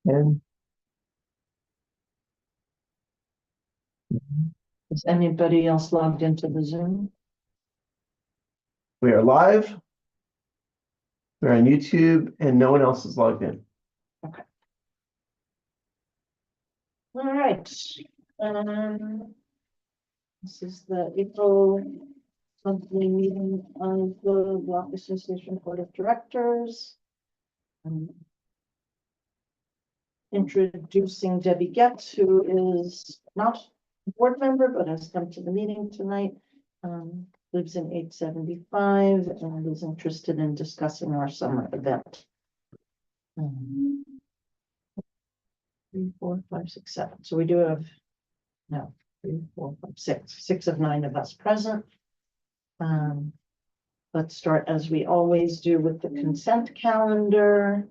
And Is anybody else logged into the Zoom? we are live. We're on YouTube and no one else is logged in. All right. This is the April monthly meeting of the Block Association Board of Directors. Introducing Debbie Getz, who is not a board member, but has come to the meeting tonight. Lives in 875 and is interested in discussing our summer event. 3, 4, 5, 6, 7. So we do have 3, 4, 5, 6. 6 of 9 of us present. Let's start as we always do with the consent calendar.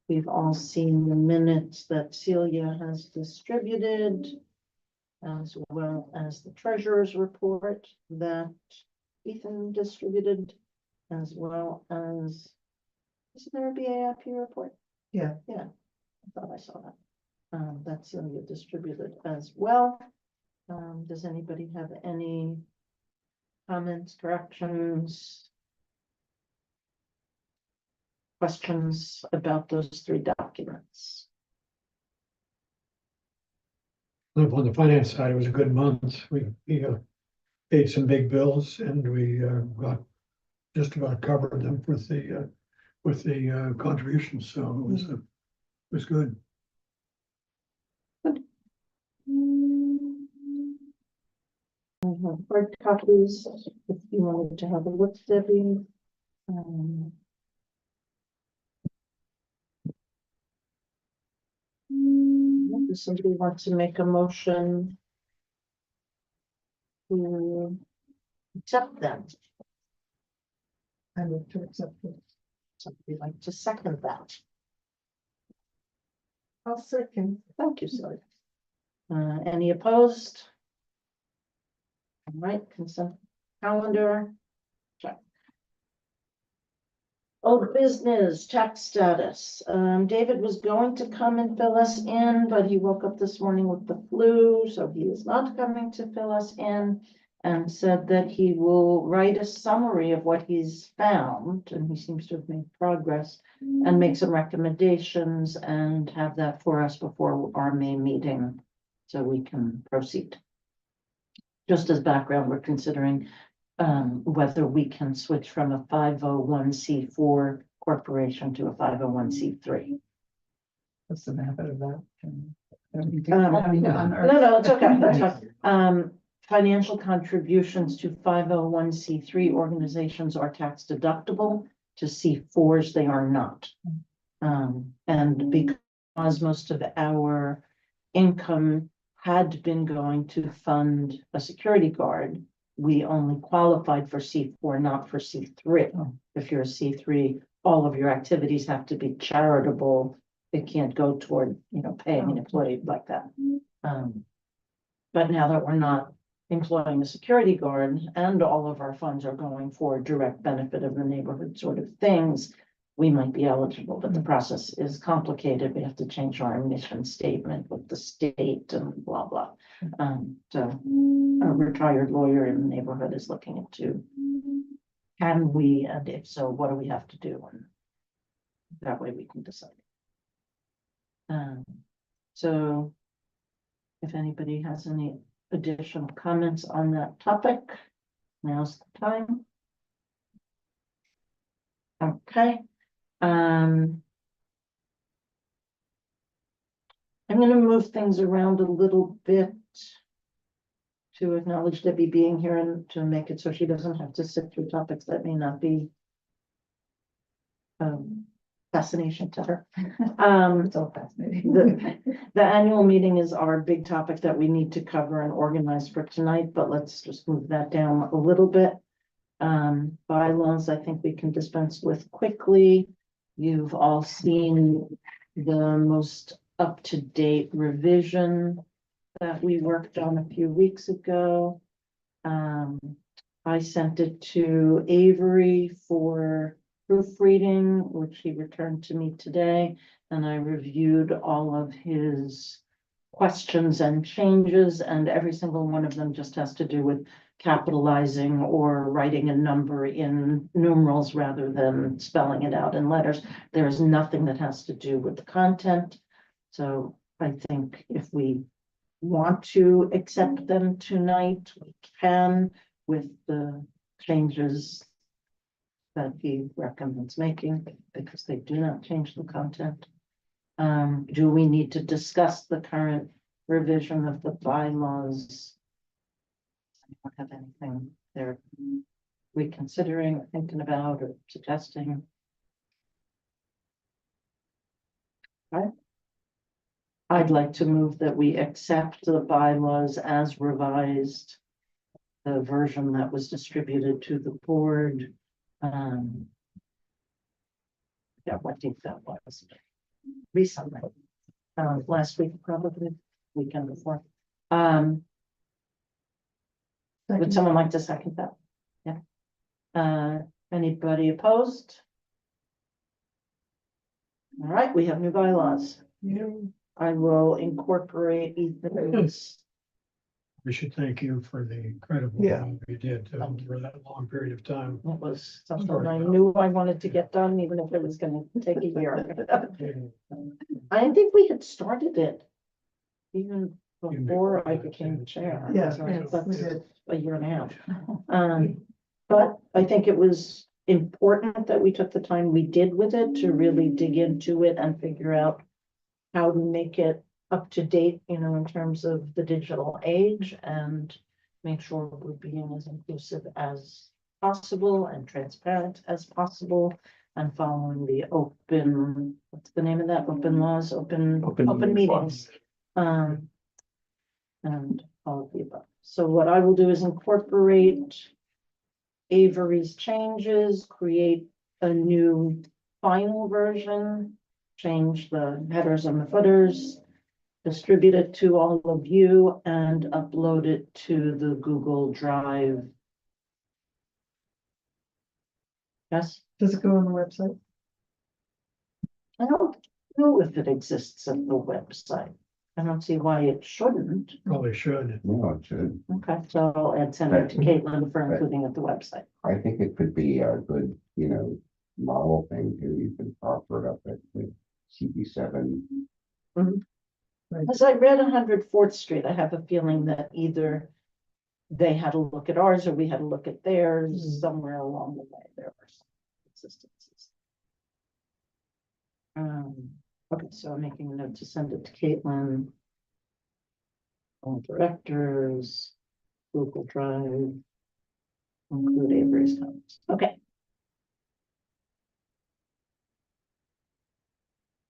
We've all seen the minutes that Celia has distributed, as well as the treasurer's report that Ethan distributed, as well as, isn't there a BAIP report? Yeah, I thought I saw that. That Celia distributed as well. Does anybody have any comments, corrections, questions about those 3 documents? On the finance side, it was a good month. We paid some big bills and we got just about covered them with the contributions. So it was good. I have hard copies if you wanted to have a look, Debbie. Does somebody want to make a motion to accept them? I would to accept it. Somebody like to second that? I'll second. Thank you, Celia. Any opposed? All right, consent calendar. Check. Old business, tax status. David was going to come and fill us in, but he woke up this morning with the flu, so he is not coming to fill us in, and said that he will write a summary of what he's found, and he seems to have made progress, and make some recommendations and have that for us before our May meeting, so we can proceed. Just as background, we're considering whether we can switch from a 501c4 corporation to a 501c3. What's the benefit of that? No, it's okay. That's fine. Financial contributions to 501c3 organizations are tax deductible. To C4s, they are not. And because most of our income had been going to fund a security guard, we only qualified for C4, not for C3. If you're a C3, all of your activities have to be charitable. It can't go toward, paying an employee like that. But now that we're not employing a security guard and all of our funds are going for direct benefit of the neighborhood sort of things, we might be eligible, but the process is complicated. We have to change our mission statement with the state and blah, blah. So a retired lawyer in the neighborhood is looking into, can we, and if so, what do we have to do? And that way we can decide. So if anybody has any additional comments on that topic, now's the time. Okay. I'm going to move things around a little bit to acknowledge Debbie being here and to make it so she doesn't have to sit through topics that may not be fascination to her. It's all fascinating. The annual meeting is our big topic that we need to cover and organize for tonight, but let's just move that down a little bit. Bylaws, I think we can dispense with quickly. You've all seen the most up-to-date revision that we worked on a few weeks ago. I sent it to Avery for proofreading, which he returned to me today, and I reviewed all of his questions and changes, and every single one of them just has to do with capitalizing or writing a number in numerals rather than spelling it out in letters. There is nothing that has to do with the content. So I think if we want to accept them tonight, we can with the changes that he recommends making, because they do not change the content. Do we need to discuss the current revision of the bylaws? I don't have anything they're reconsidering, thinking about, or suggesting. Right. I'd like to move that we accept the bylaws as revised. The version that was distributed to the board. Yeah, what date that was? Recently, last week, probably, weekend before. Would someone like to second that? Yeah. Anybody opposed? All right, we have new bylaws. I will incorporate Ethan's. We should thank you for the incredible Yeah. job you did over that long period of time. It was something I knew I wanted to get done, even if it was gonna take a year. I think we had started it even before I became chair. Yeah, So yes, that's we did. a year and a half. But I think it was important that we took the time we did with it to really dig into it and figure out how to make it up to date, you know, in terms of the digital age, and make sure we're being as inclusive as possible and transparent as possible, and following the open, what's the name of that? Open laws, open meetings. And all of the above. So what I will do is incorporate Avery's changes, create a new final version, change the headers and the footers, distribute it to all of you, and upload it to the Google Drive. Yes, Does it go on the website? I don't know if it exists at the website. I don't see why it shouldn't. Probably should. No, it should. Okay, so I'll add send it to Caitlin for including at the website. I think it could be a good, model thing too. You can offer it up at the CB7. As I read 104th Street, I have a feeling that either they had a look at ours or we had a look at theirs. Somewhere along the way, there were some consistencies. Okay, so I'm making a note to send it to Caitlin. All directors, Google Drive, include Avery's comments. Okay.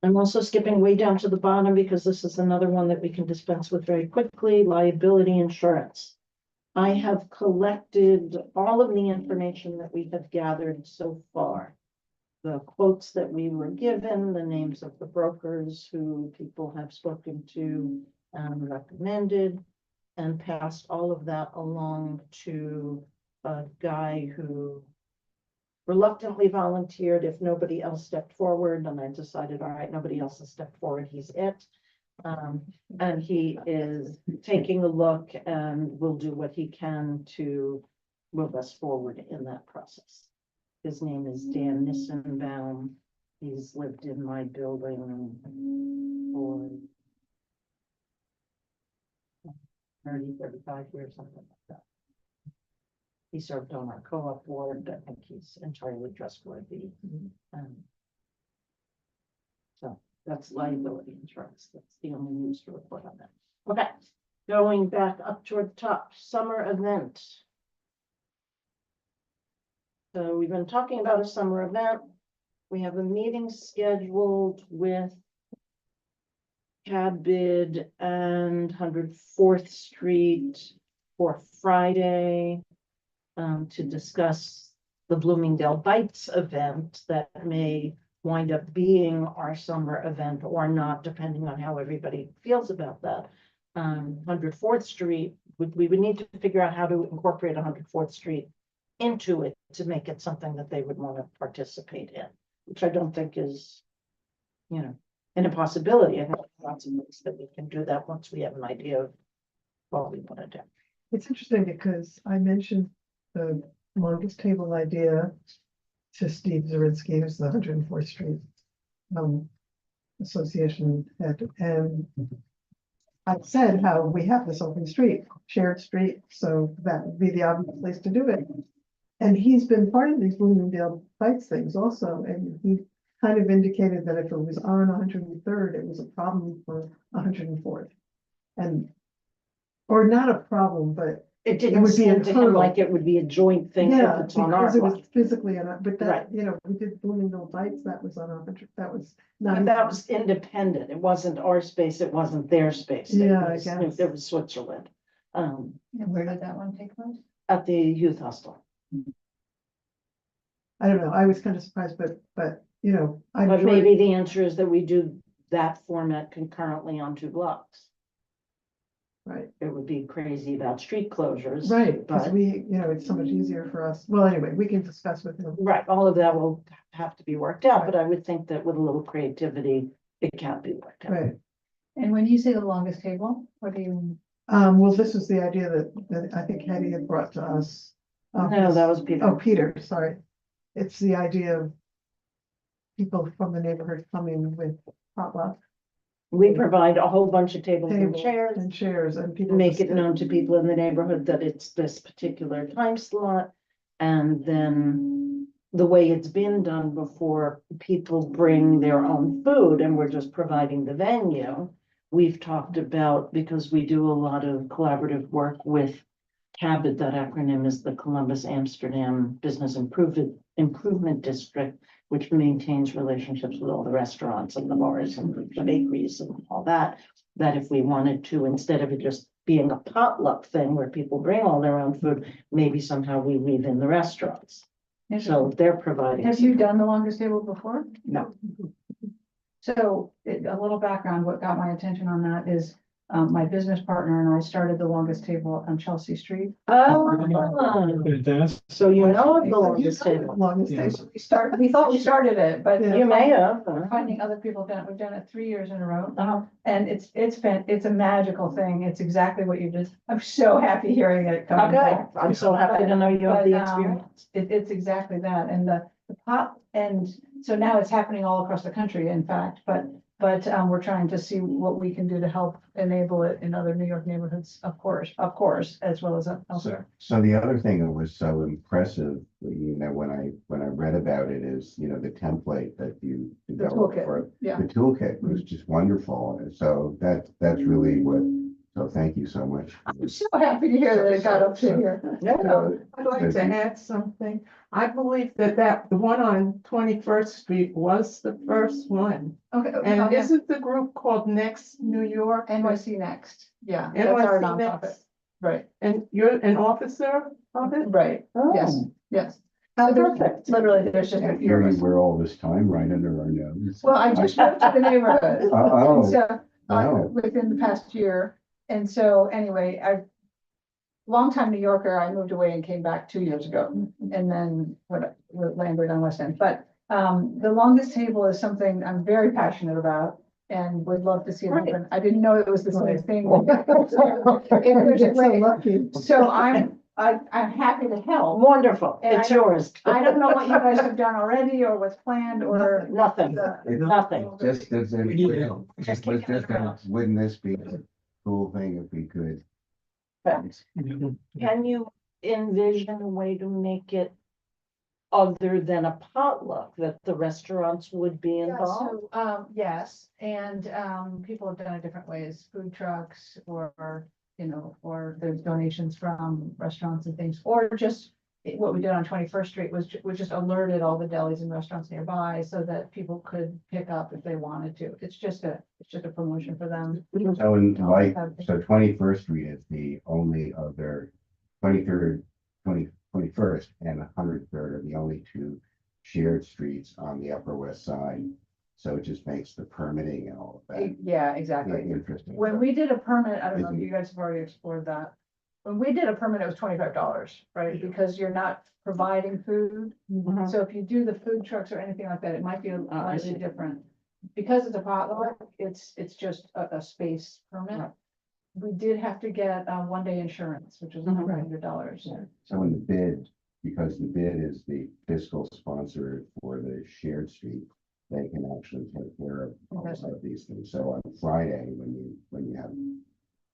I'm also skipping way down to the bottom because this is another one that we can dispense with very quickly, liability insurance. I have collected all of the information that we have gathered so far. The quotes that we were given, the names of the brokers who people have spoken to and recommended, and passed all of that along to a guy who reluctantly volunteered if nobody else stepped forward, and I decided, all right, nobody else has stepped forward, he's it. And he is taking a look and will do what he can to move us forward in that process. His name is Dan Nissenbaum. He's lived in my building for 35 years, something like that. He served on our co-op board. I think he's entirely trustworthy. So that's liability insurance. That's the only news to report on that. Okay, going back up toward the top, summer event. So we've been talking about a summer event. We have a meeting scheduled with Cadbid and 104th Street for Friday to discuss the Bloomingdale Bites event that may wind up being our summer event or not, depending on how everybody feels about that. 104th Street, we would need to figure out how to incorporate 104th Street into it to make it something that they would want to participate in, which I don't think is, you know, an impossibility. I think lots of ways that we can do that once we have an idea of what we want to do. It's interesting because I mentioned the longest table idea to Steve Zirinsky, who's the 104th Street Association head, and I said how we have this open street, shared street, so that would be the obvious place to do it. And he's been part of these Bloomingdale Bites things also, and he kind of indicated that if it was on 103rd, it was a problem for 104th. And, or not a problem, but It didn't would be a seem to him hurdle. like it would be a joint thing yeah, if it's on our because it was block. physically, but that, Right. you know, we did Bloomingdale Bites, that was on 100, that was not. But that was independent. It wasn't our space. It wasn't their space. It Yeah, I was- guess. It was Switzerland, And where did that one take place? at the youth hostel. I don't know, I was kind of surprised, but, you know. I'm But sure- maybe the answer is that we do that format concurrently on 2 blocks. Right, It would be crazy about street closures. right, because But, we, you know, it's so much easier for us, well, anyway, we can discuss with him. right, all of that will have to be worked out, but I would think that with a little creativity, it can be worked out. Right, And when you say the longest table, what do you? well, this is the idea that I think Hetty had brought to us. No, that was Peter. Oh, Peter, sorry. It's the idea of people from the neighborhood coming with potluck We provide a whole bunch of tables and tables chairs. and chairs and people. Make just it known to people in the neighborhood that it's this particular time slot. And then the way it's been done before, people bring their own food and we're just providing the venue. We've talked about, because we do a lot of collaborative work with CABID, that acronym is the Columbus Amsterdam Business Improvement District, which maintains relationships with all the restaurants and the bars and the bakeries and all that. That if we wanted to, instead of it just being a potluck thing where people bring all their own food, maybe somehow we weave in the restaurants. So they're providing. Have you done the longest table before? No. So a little background, what got my attention on that is my business partner and I started the longest table on Chelsea Street. Oh, Fantastic. so you know of the You longest said table. Longest Yes. table. We thought we started it, but Yeah. You may have. finding other people done it. We've done it 3 years in a row. Uh-huh. And it's a magical thing. It's exactly what you just, I'm so happy hearing it coming Okay, back. I'm so happy to know you have the But, experience. It's exactly that, and the pot, and so now it's happening all across the country, in fact, but we're trying to see what we can do to help enable it in other New York neighborhoods, of course, as well as So, elsewhere. so the other thing that was so impressive, you know, when I read about it is, you know, the template that you The developed toolkit, for yeah. the toolkit was just wonderful. And so that's really what, so thank you so much. I'm so happy to hear that it got up to here. No, I'd like to add something. I believe that the one on 21st Street was the first one. Okay, And isn't the group called Next New York? NYC Next, yeah, that's our NYC nonprofit, Next. right, And you're an officer of it? right, yes, Oh, yes. how So perfect. literally, there's just a And few here of you us. were all this time right under our nose. Well, I just moved to the neighborhood. Oh, So, wow. within the past year, and so anyway, longtime New Yorker, I moved away and came back 2 years ago, and then landed on West End, but the longest table is something I'm very passionate about. And would love to see it happen. I didn't know it was the same thing. You're so lucky. So I'm happy to help. Wonderful. And I It's don't- yours. I don't know what you guys have done already or what's planned or. Nothing, nothing. Just as, We need it help. was just wouldn't this be a cool thing if we could? Can you envision a way to make it other than a potluck, that the restaurants would be Yeah, involved? so, yes, and, people have done it different ways, food trucks or, you know, or there's donations from restaurants and things, or just what we did on 21st Street was, we just alerted all the delis and restaurants nearby so that people could pick up if they wanted to. It's just a promotion for them. So in like, so 21st Street is the only other, 23rd, 21st and 103rd are the only two shared streets on the Upper West Side. So it just makes the permitting and all of that Yeah, exactly. interesting. When we did a permit, I don't know if you guys have already explored that. when we did a permit, it was $25, right? Because you're not providing food. So if you do the food trucks or anything like that, it might be I slightly see. different. Because it's a potluck, it's just a space permit. Right. We did have to get one-day insurance, which was Mhm. $100. So in the bid, because the bid is the fiscal sponsor for the shared street, they can actually take care of all Okay. of these things. So on Friday, when you have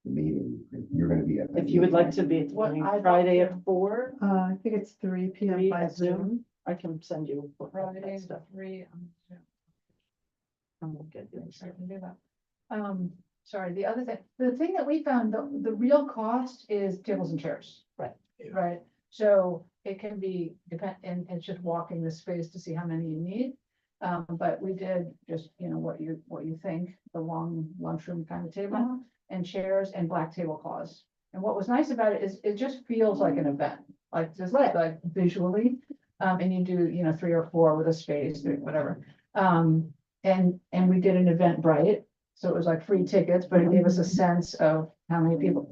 the meeting, you're gonna be at. that If you would like meeting. to be at the What meeting I'd like Friday to- at 4, I think it's 3 p.m. 3 by at Zoom, Zoom. I can send you. Friday, stuff. 3. I'm gonna get you. Sorry, I can do that. Sorry, the thing that we found, the real cost is tables and chairs. Right. Right, so it can be and it's just walking the space to see how many you need. But we did just, what you think, the long lunchroom kind of table and chairs and black tablecloths. And what was nice about it is it just feels like an event, like just Right. like visually. And you do, 3 or 4 with a space, whatever. And we did an Eventbrite, so it was like free tickets, but it gave us a sense of how many people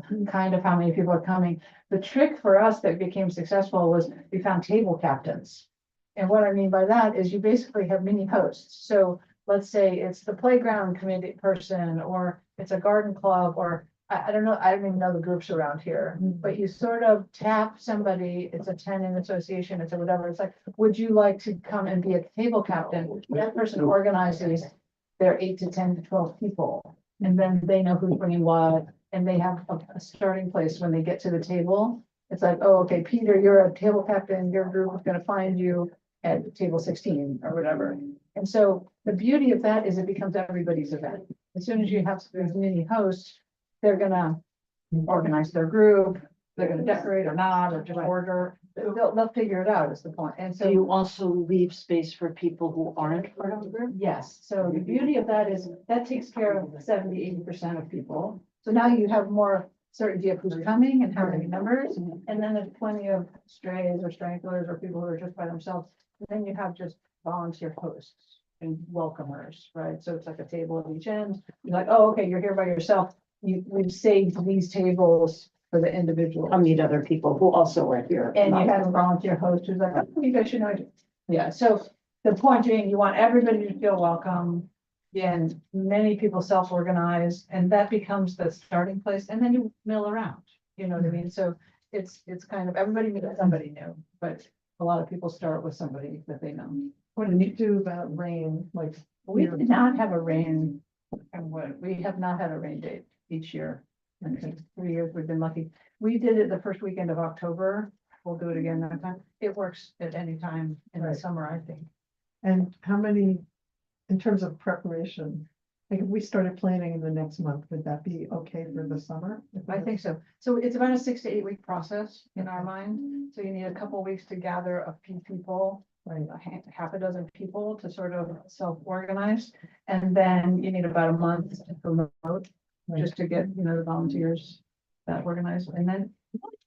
are coming. The trick for us that became successful was we found table captains. And what I mean by that is you basically have mini hosts. So let's say it's the playground committee person, or it's a garden club, or I don't know, I don't even know the groups around here. But you sort of tap somebody, it's a tenant association, it's a whatever, it's like, would you like to come and be a table captain? That person organizes their 8 to 10 to 12 people. And then they know who's bringing what, and they have a starting place when they get to the table. It's like, oh, okay, Peter, you're a table captain, your group is gonna find you at table 16 or whatever. And so the beauty of that is it becomes everybody's event. As soon as you have these mini hosts, they're gonna organize their group, they're gonna decorate or not, or just order. They'll figure it out is the point. And So so, you also leave space for people who aren't part of the group? yes, so the beauty of that is that takes care of 70–80% of people. So now you have more certainty of who's coming and how many numbers. And then there's plenty of strays or stranglers or people who are just by themselves. And then you have just volunteer hosts and welcomers, right? So it's like a table at each end. You're like, oh, okay, you're here by yourself. We've saved these tables for the individual. I'll meet other people who also are here. And you have a volunteer host who's like, oh, you guys should know. Yeah, so the point being, you want everybody to feel welcome. And many people self-organize, and that becomes the starting place, and then you mill around, you know what I mean? So it's kind of, everybody meets somebody new, but a lot of people start with somebody that they know. What did you do about rain? Like, We did not have a rain, we have not had a rain date each year. And in 3 years, we've been lucky. We did it the first weekend of October. We'll do it again that time. It works at any time in the Right. summer, I think. and how many, in terms of preparation? Like if we started planning in the next month, would that be okay for the summer? I think so. So it's about a 6 to 8 week process in our mind. So you need a couple of weeks to gather a few people, Right. half a dozen people to sort of self-organize. And then you need about a month to promote, just to get, the volunteers that organized. And then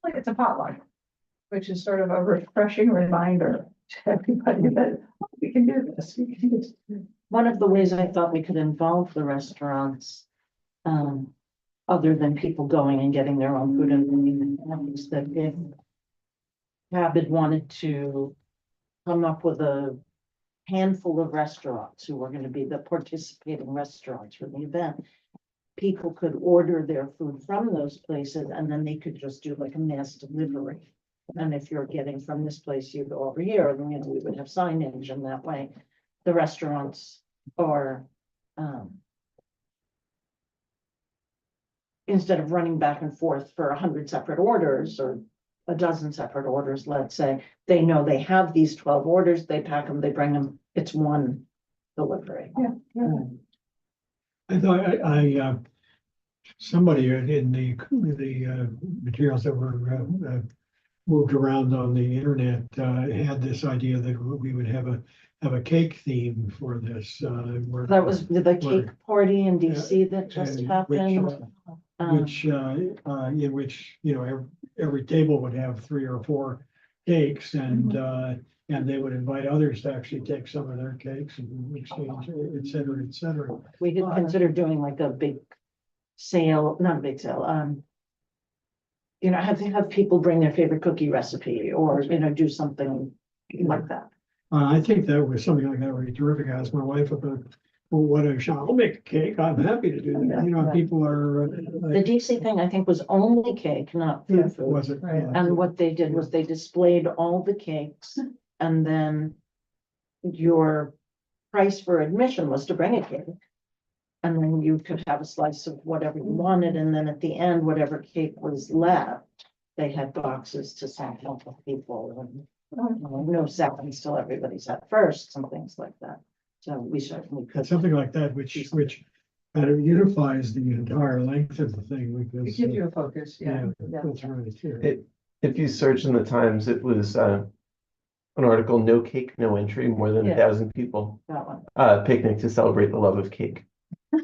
it's a potluck, which is sort of a refreshing reminder to everybody that oh, we can do this. We can do this. One of the ways I thought we could involve the restaurants, other than people going and getting their own food and bringing it, is that if Cabot wanted to come up with a handful of restaurants who were going to be the participating restaurants for the event, people could order their food from those places, and then they could just do like a mass delivery. And if you're getting from this place, you go over here, and then we would have signage, and that way the restaurants are, instead of running back and forth for 100 separate orders or a dozen separate orders, let's say, they know they have these 12 orders, they pack them, they bring them, it's one delivery. I thought somebody in the materials that were moved around on the internet had this idea that we would have a cake theme for this. That was the cake party in DC that just and happened. which in which, every table would have 3 or 4 cakes, and they would invite others to actually take some of their cakes and exchange, et cetera, et cetera. We could consider doing like a big sale, not a big sale, you know, have people bring their favorite cookie recipe or, you know, do something like that. I think that was something like that would be terrific. I asked my wife about, well, what I shall, I'll make a cake. I'm happy to do that. You know, Right. people are, The DC thing, I think, was only cake, not Yeah. food. was it? Right. And what they did was they displayed all the cakes and then your price for admission was to bring a cake. And then you could have a slice of whatever you wanted, and then at the end, whatever cake was left, they had boxes to sample for people and no seconds till everybody's at first, and things like that. So we certainly And could. something like that, which kind of unifies the entire length of the thing It because. gives you a focus, yeah. That's right, yeah. If you search in the Times, it was an article, "No Cake, No Entry," more than Yeah. 1,000 people That one. picnic to celebrate the love of cake.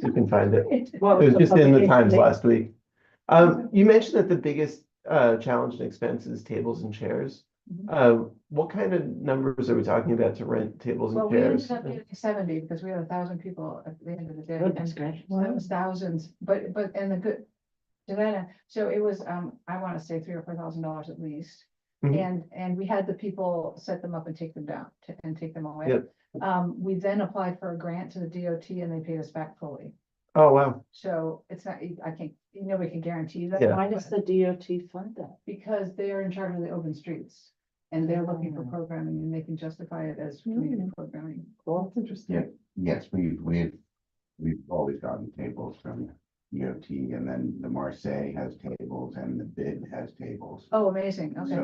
You can find it. It What was the just in the publication Times date? last week. You mentioned that the biggest challenge and expense is tables and chairs. What kind of numbers are we talking about to rent tables Well, and we chairs? ended up getting 70 because we had 1,000 people at the end of the day. Goodness and gracious. That was thousands, but, and the good, to that end, so it was, I want to say $3,000 or $4,000 at least. Mhm. And we had the people set them up and take them down and take them away. Yep. We then applied for a grant to the DOT and they paid us back fully. Oh, wow. So it's not, I can't, nobody can guarantee that. Yeah. Why does the DOT fund that? Because they are in charge of the open streets and they're looking for Oh. programming and they can justify it as community programming. Cool. That's interesting. Yeah. Yes, we've always gotten tables from DOT, and then the Marseille has tables and the BID has tables. Oh, amazing, okay.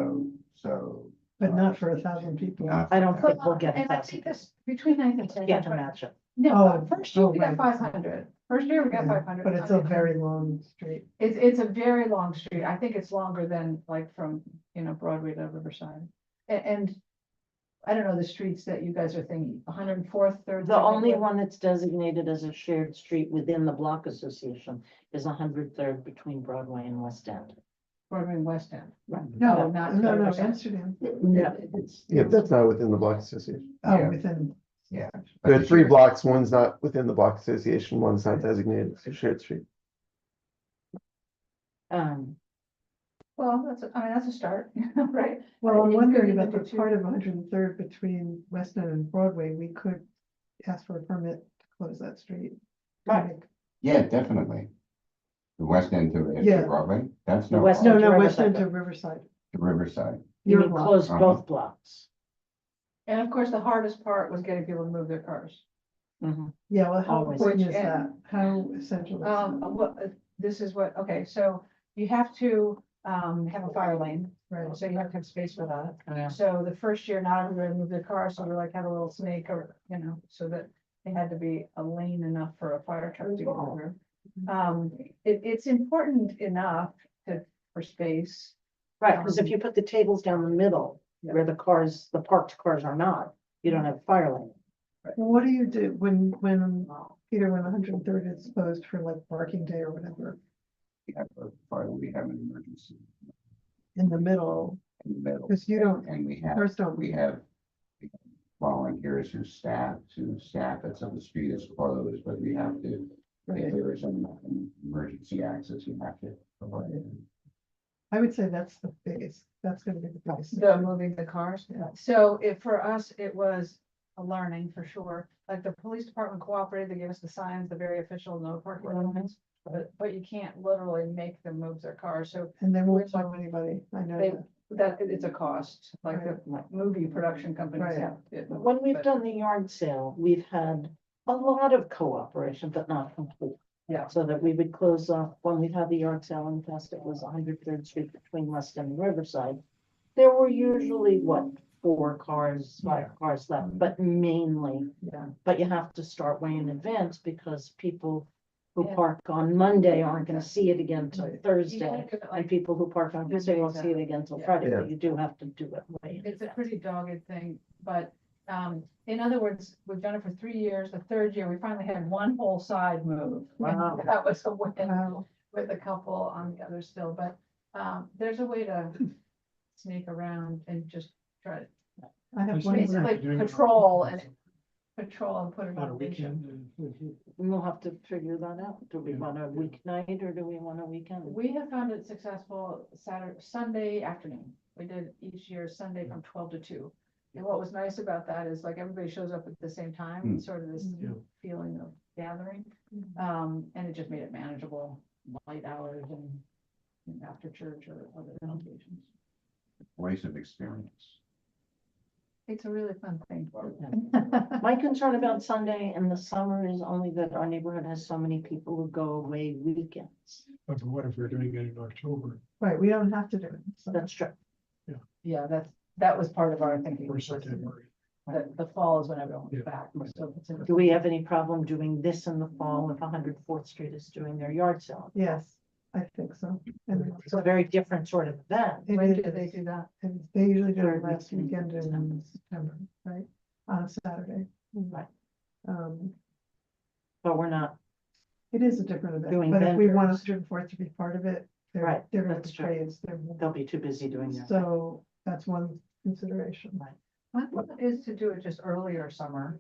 So. But not for 1,000 people. not I don't for think we'll get And I 1,000 think this, between 9 and 10. Can't imagine. No, Oh, first year oh, we got right. 500. First year we got Yeah, 500. But it's a very long street. It's a very long street. I think it's longer than like from, Broadway to Riverside. And I don't know the streets that you guys are thinking, 104th, 3rd. The only one that's designated as a shared street within the block association is 103rd between Broadway and West End. Broadway and West End. Right. No, not. No, Riverside. Amsterdam. Yeah. Yeah, that's not within the block association. Oh, Yeah. within. Yeah. There are 3 blocks, one's not within the block association, one's not designated as a shared street. Well, that's a start, right? Well, I'm You wondering could about the even do part of 103rd between West End and Broadway. We could ask for a permit to close that street. Right. Yeah, definitely. The West End to Yeah. Broadway, that's The no. West No, problem. End. no, to West End Riverside. to Riverside. To Riverside. You Your mean block. close Uh-huh. both blocks? And of course, the hardest part was getting people to move their cars. Mhm. Yeah, well, how Always. important is Which that? How essential is that? Well, this is what, okay, so you have to, have a fire lane, Right. so you have to have space for that. Yeah. So the first year, not everybody moved their car, so we like had a little snake or, so that it had to be a lane enough for a fire truck to go through. It's important enough for space. Right, because if you put the tables down the middle, where the parked cars are not, you don't have a fire lane. Well, what do you do when Peter, when 103rd is closed for like parking day or whatever, We have an emergency in the middle? in the middle. Because you don't, And we have, cars don't. we have volunteers who staff it, so the street is closed, but we have to, if Right. there is an emergency access, you have to provide it. I would say that's the biggest, that's gonna be the biggest. The moving the cars. Yeah. So for us, it was a learning for sure. Like the police department cooperated, they gave us the signs, the very official no parking elements. But you can't literally make them move their cars. So And they won't tell anybody, I know they, that. it's a cost, like the movie production companies Right. have. it. When we've But- done the yard sale, we've had a lot of cooperation, but not complete. Yeah. So that we would close off, when we had the yard sale in the past, it was 103rd Street between West End and Riverside. There were usually, 4 cars, 5 cars left, but mainly, Yeah. but you have to start way in advance because people who Yeah. park on Monday aren't gonna see it again till Right. You Thursday. gotta do it And like- people who park on Tuesday won't see it again till Yeah. Friday, Yeah. but you do have to do it way in It's a advance. pretty dogged thing, but, in other words, we've done it for 3 years. The 3rd year, we finally had one whole side move. Wow. That was a win Wow. with a couple on the other still, but, there's a way to sneak around and just try to I have It's one. basically doing it. patrol and patrol and put it On a on weekend. weekend. We'll have to figure that out. Do we want a weeknight or do we want a weekend? We have found it successful Sunday afternoon. We did each year Sunday from 12 to 2. And what was nice about that is like everybody shows up at the same time, Hmm. sort of this Yeah. feeling of gathering. And it just made it manageable, light hours and after church or other occasions. Voice of experience. It's a really fun thing. My concern about Sunday in the summer is only that our neighborhood has so many people who go away weekends. But what if we're doing it in October Right, we don't have to do it. So That's true. Yeah, that was part of our thinking. or was September? that the fall is when everyone's Yeah. back. So it's in- Do we have any problem doing this in the fall if 104th Street is doing their yard sale? Yes, I think so. And It's a very different sort of event. it When is- do they do that? and they usually do it Third last weekend weekend in in September, right? On a Saturday. Right. Um, But we're not, it is a different event, Doing but if we want vendors. 104th to be part of it, Right, they're gonna that's be true. praised. they'll be too busy doing that. So that's one consideration. Right. My thought is to do it just earlier summer,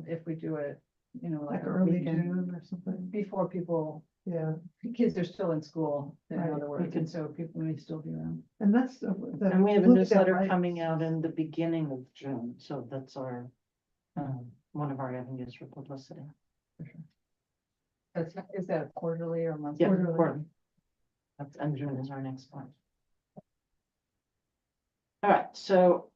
if we do it, Like like a early weekend June or something, before people, yeah, kids are still in school, in Right. other words, and so people may still be around. and that's. And we have a newsletter coming out in the beginning of June, so that's our, one of our avenues for publicity. Is that quarterly or monthly? Yeah, Quarterly. quarterly. And June is our next one. All right, so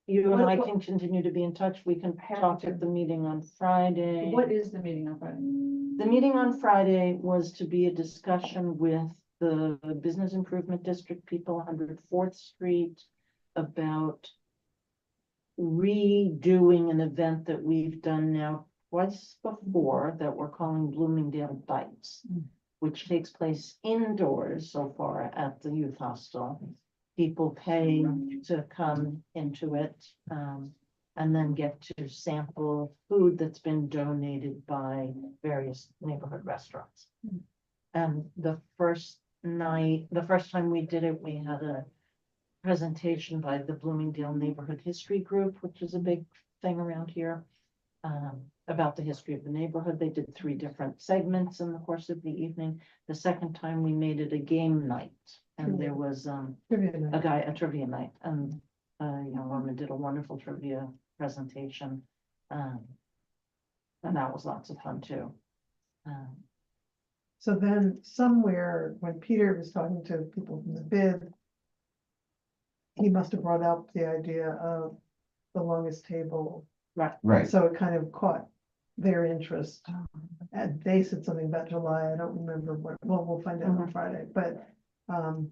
you and What- I what- can continue to be in touch. We can Happy talk to. at the meeting on Friday. What is the meeting on Friday? The meeting on Friday was to be a discussion with the Business Improvement District people, 104th Street, about redoing an event that we've done now twice before that we're calling Bloomingdale Bites, which takes place indoors so far at the youth hostel. People pay to come into it, and then get to sample food that's been donated by various neighborhood restaurants. And the first time we did it, we had a presentation by the Bloomingdale Neighborhood History Group, which is a big thing around here, about the history of the neighborhood. They did 3 different segments in the course of the evening. The second time we made it a game night, and there was Trivia night. a trivia night, and a young woman did a wonderful trivia presentation. And that was lots of fun too. So then somewhere, when Peter was talking to people from the bid, he must have brought up the idea of the longest table. Right. So it kind of caught their interest. And they said something about July. I don't remember what, well, we'll find out on Mhm. Friday, but,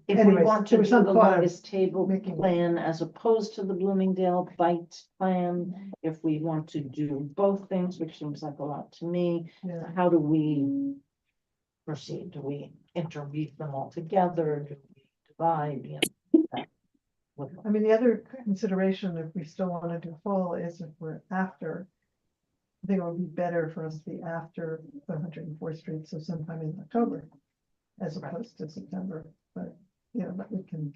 If we anyways, want there to was do some the thought of longest table making- plan as opposed to the Bloomingdale Bite plan, if we want to do both things, which seems like a lot to me, yeah, how do we proceed? Do we interweave them all together? Do we divide? What- I mean, the other consideration, if we still want to do fall, is if we're after. I think it would be better for us to be after the 104th Street, so sometime in October. As Right. opposed to September, but, but we can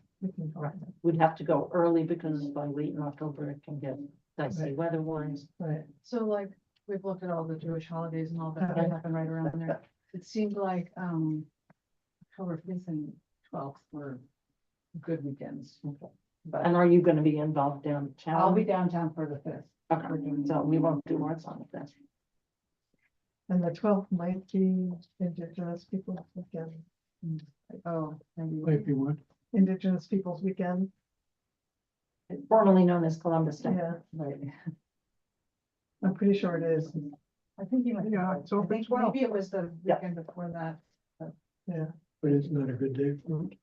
talk Right. about it. We'd have to go early because by late in October, it can get dicey Right. weather-wise. Right, So like, we've looked at all the Jewish holidays and all that Okay. that happen right around there. It seemed like, October 5th and 12th were good weekends. But And are you gonna be involved downtown? I'll be downtown for the 5th. Okay, so we won't do ours on the fifth. and the 12th might be Indigenous Peoples' Weekend, Oh, maybe. Might be one. Indigenous Peoples' Weekend, Formerly known as Columbus Day. yeah, Right. I'm pretty sure it is, I think you might. be Yeah, right. it's open I think 12. Maybe it was the Yeah. weekend before that. But it's not a good day for it.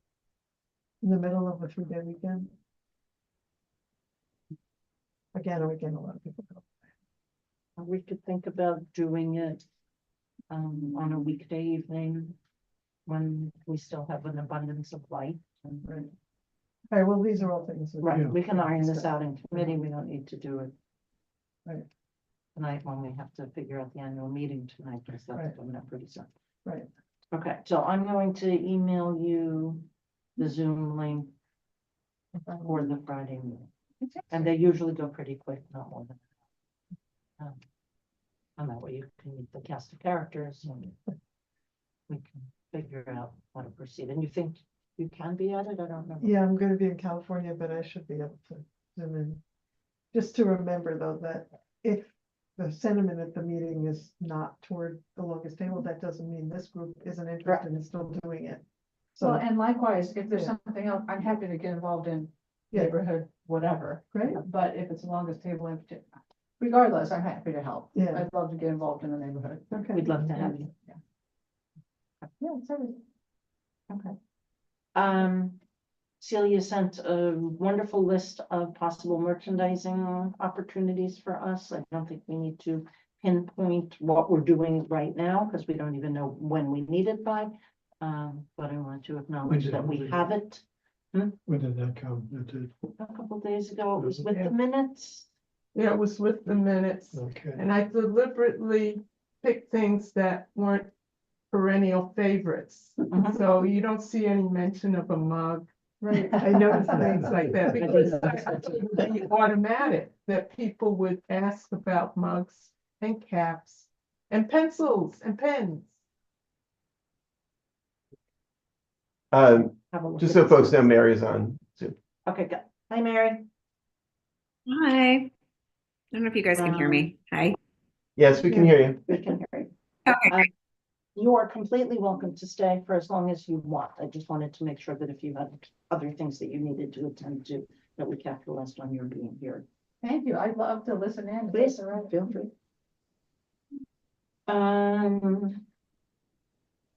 in the middle of a 3-day weekend. Again, a weekend, a lot of people go. We could think about doing it on a weekday evening when we still have an abundance of light. Right. All right, well, these are all things. that- Right, Yeah. we can iron this out in committee. We don't need to do it Right, tonight when we have to figure out the annual meeting tonight, because Right. that's coming up pretty soon. right, Okay, so I'm going to email you the Zoom link for the Friday meeting. And they usually go pretty quick, not more than. that way you can meet the cast of characters and we can figure out how to proceed. And you think you can be at it? I don't know. Yeah, I'm gonna be in California, but I should be able to zoom in. Just to remember though, that if the sentiment at the meeting is not toward the longest table, that doesn't mean this group isn't interested in still doing it. Well, So, and likewise, if there's Yeah. something else, I'm happy to get involved in Yeah. neighborhood, whatever. great, But if it's the longest table in particular, regardless, I'm happy to help. Yeah. I'd love to get involved in the neighborhood. okay. We'd love to have you. Yeah, sorry. Okay. Celia sent a wonderful list of possible merchandising opportunities for us. I don't think we need to pinpoint what we're doing right now, because we don't even know when we need it by. But I want to acknowledge did that we we- have it. When did that come? A couple of days ago, it was with Yeah. the minutes. Yeah, it was with the minutes. Okay. And I deliberately picked things that weren't perennial favorites. Mhm. So you don't see any mention of a mug, Right, I noticed things things like that, I did because notice that too. it's automatic that people would ask about mugs and caps and pencils and pens. Um, Have a look just at so this. folks know, Mary's on Zoom. Okay, good. Hi, Mary. Hi. I don't know if you guys can hear me. Hi. Yes, we can hear you. We can hear you. Okay. You are completely welcome to stay for as long as you want. I just wanted to make sure that if you had other things that you needed to attend to, that we capitalized on your being here. Thank you. I'd love to listen in. if Please, that's all right. feel free.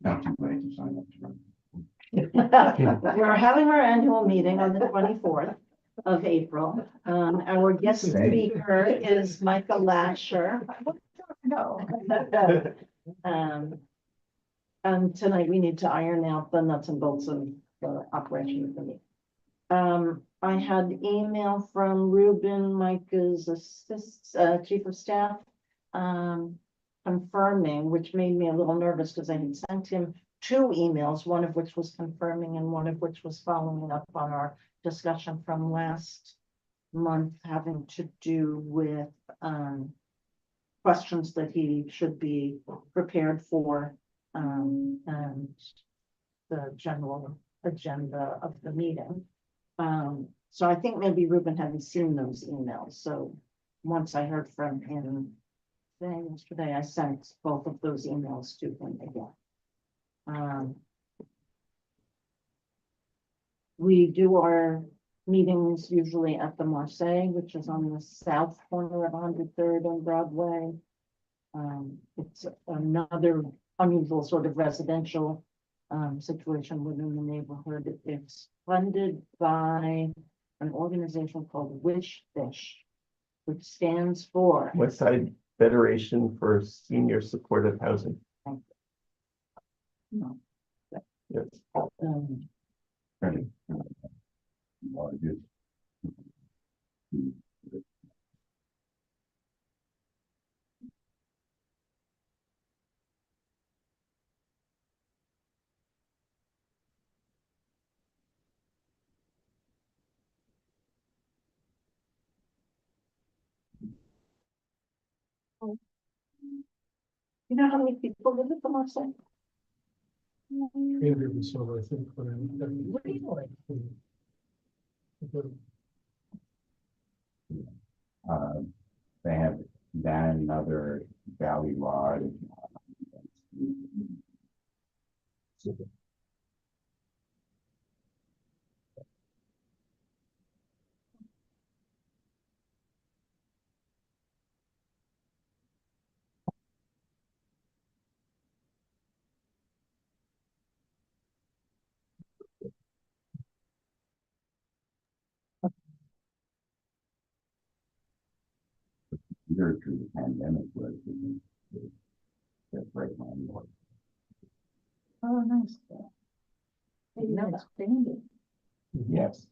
Not too late to sign up to run. We're having our annual meeting on the 24th of April. Our guest Same. speaker is Micah Lasher. No. And tonight we need to iron out the nuts and bolts of the operation of the meeting. I had email from Ruben, Micah's chief of staff, confirming, which made me a little nervous because I had sent him 2 emails, one of which was confirming and one of which was following up on our discussion from last month having to do with, questions that he should be prepared for, and the general agenda of the meeting. So I think maybe Ruben hadn't seen those emails, so once I heard from him yesterday, I sent both of those emails to him again. We do our meetings usually at the Marseille, which is on the south corner of 103rd and Broadway. It's another unusual sort of residential situation within the neighborhood. It's funded by an organization called Wish Fish, which stands for West Side Federation for Senior Supportive Housing. No. Yes. Very, well, it is. You know how many people live at the Marseille? 300 and so, I think. When Really? They have that and another Valley Lodge. Year through the pandemic was the great landlord. Oh, nice. That's dandy. Yes.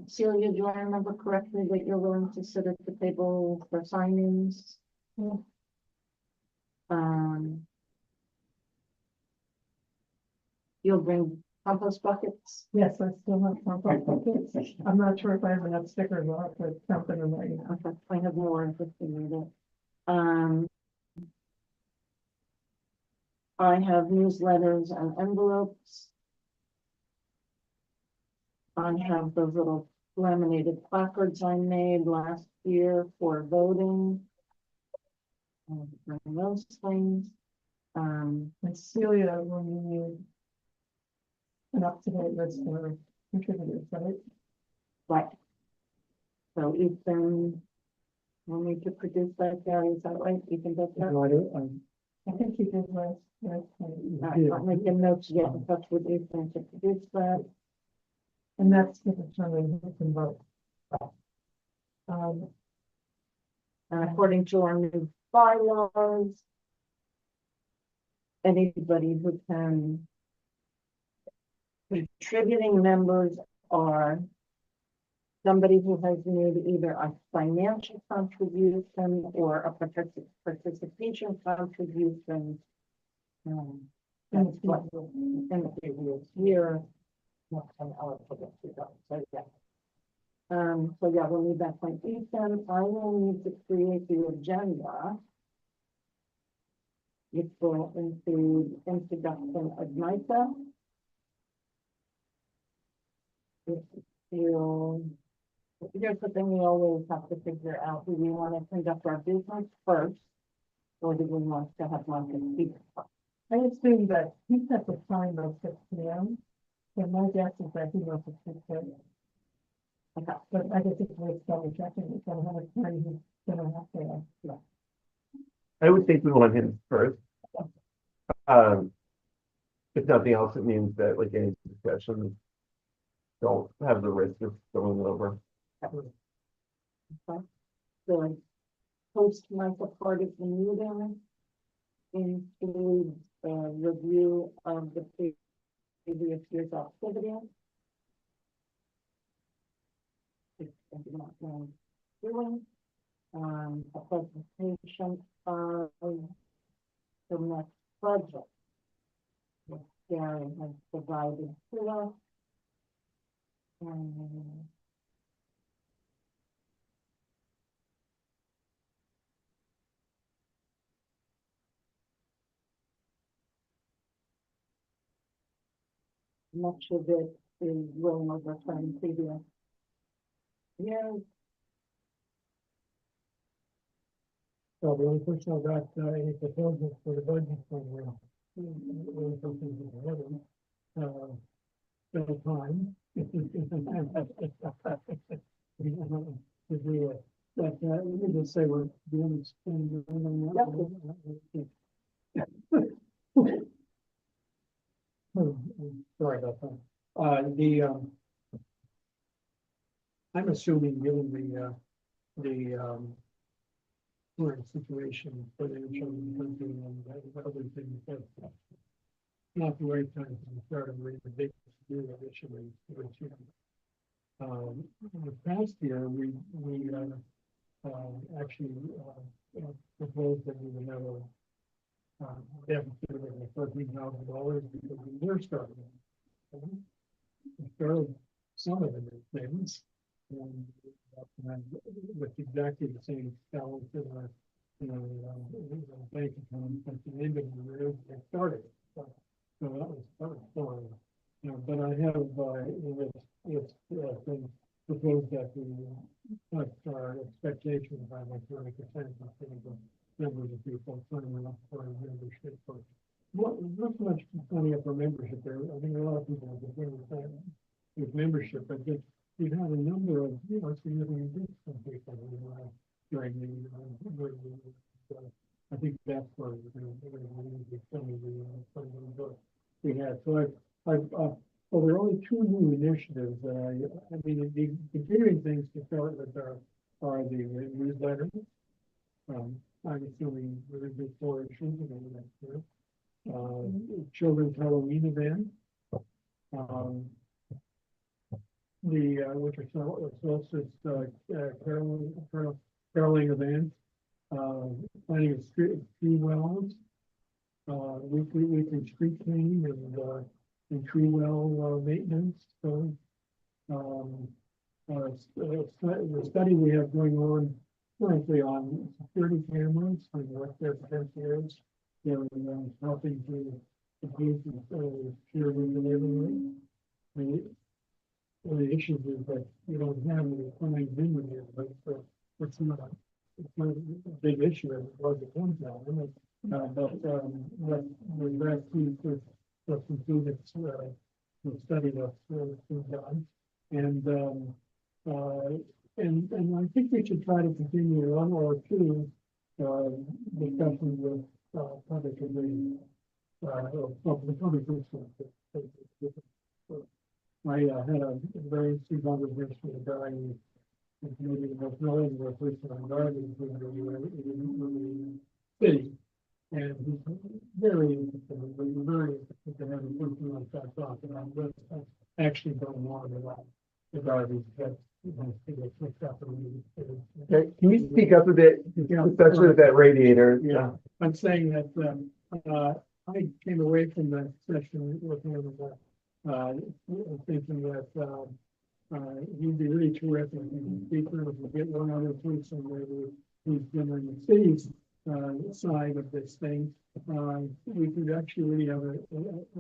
Celia, do I remember correctly that you're willing to sit at the table for sign-ins? Yeah. You'll bring compost buckets? Yes, I still have some buckets. I'm not sure if I have enough stickers, I'll have to count them and let you know. Okay, I have more if you need it. Um. I have newsletters and envelopes. I have those little laminated placards I made last year for voting. And those things. And Celia, when you need an up-to-date list for contributors, right? Right. So Ethan, will need to produce that, Gary, is that right? Ethan does that? I think he did last time. I'll make a note to get in touch with Ethan to produce that. And that's to determine who can vote. And according to our new bylaws, anybody who can contributing members are somebody who has made either a financial contribution or a participation contribution. That's what in the previous year. Not an eligible to go, so yeah. So yeah, we'll need that point. Ethan, I will need to create the agenda. Which will include introduction of Micah. Here's the thing we always have to figure out, do we want to conduct our business first? Or do we want to have Micah speak? I assume that he set the time of 6 p.m. And my guess is that he wants to speak to it. Okay. But I guess it's worth double checking, it's how much time he's gonna have to. I would think we want him first. If nothing else, it means that like any discussions don't have the risk of going over. The post Micah part of the meeting includes a review of the previous year's activity. Doing a presentation of the next budget that Gary has provided to us. Much of it is rolling over from previous years. So the only question about any proposals for the budget for the time. But let me just say we're doing sorry about that. I'm assuming given the current situation, financial and country and other things, that's not the right time to start a really big initially. In the past year, we actually proposed that we would have a deficit of $13,000 because we were starting. We started some of the new things. And with exactly the same balance in our, bank account at the end of the year, they started. So that was fun. But I have, it's been proposed that we cut our expectations by like 30% instead of the numbers of people signing up for a membership. Not so much signing up for membership there. I think a lot of people have been doing with membership, but just we've had a number of, significant groups from people during the, I think that's where we had. So well, there are only two new initiatives that I mean, the continuing things to start with are the newsletter. I'm assuming really big issues next year. Children's Halloween event. The winter solstice caroling event, planning of street wells, weekly street cleaning and tree well maintenance. So the study we have going on currently on security cameras, and what their potential is. They're helping to improve security in the neighborhood. One of the issues is that you don't have any crimes in the neighborhood, so it's not a big issue as it was at one time. But that team was concluded, the study that's been done. And I think we should try to continue one or two discussions with public agreement. Public resources. I had a very sweet conversation with a guy who is maybe the most knowledgeable person on garbage in the city. And he's very interested, very interested to have a person like that talk about what's actually going on around the garbage that gets picked up. Okay, can you speak up a bit, especially with that radiator? Yeah, I'm saying that, I came away from that session with him, thinking that, he'd be really terrific. Speaker, if we get one other person who's been on the city's side of this thing, we could actually really have a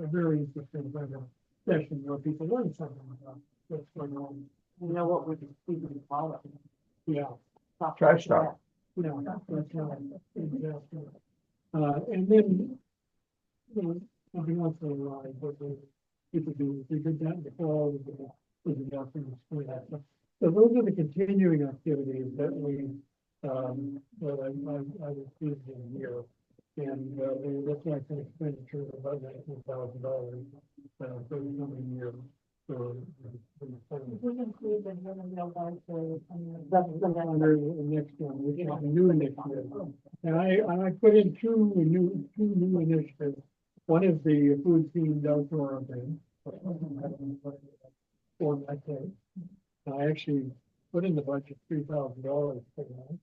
very interesting kind of session where people learn something about what's going on. You know what we can call it? Yeah. Trash talk. Yeah, that's right. Exactly. And then, something else in the line, but people do, we did that in the fall, we did that in the spring. So those are the continuing activities that we, that I was using here. And, they look like an expenditure of about $19,000, for the coming year. We include the human real life for, That's the next one, which is a new initiative. And I put in two new initiatives. One is the food themed outdoor event. For my case. I actually put in the budget $3,000 for that.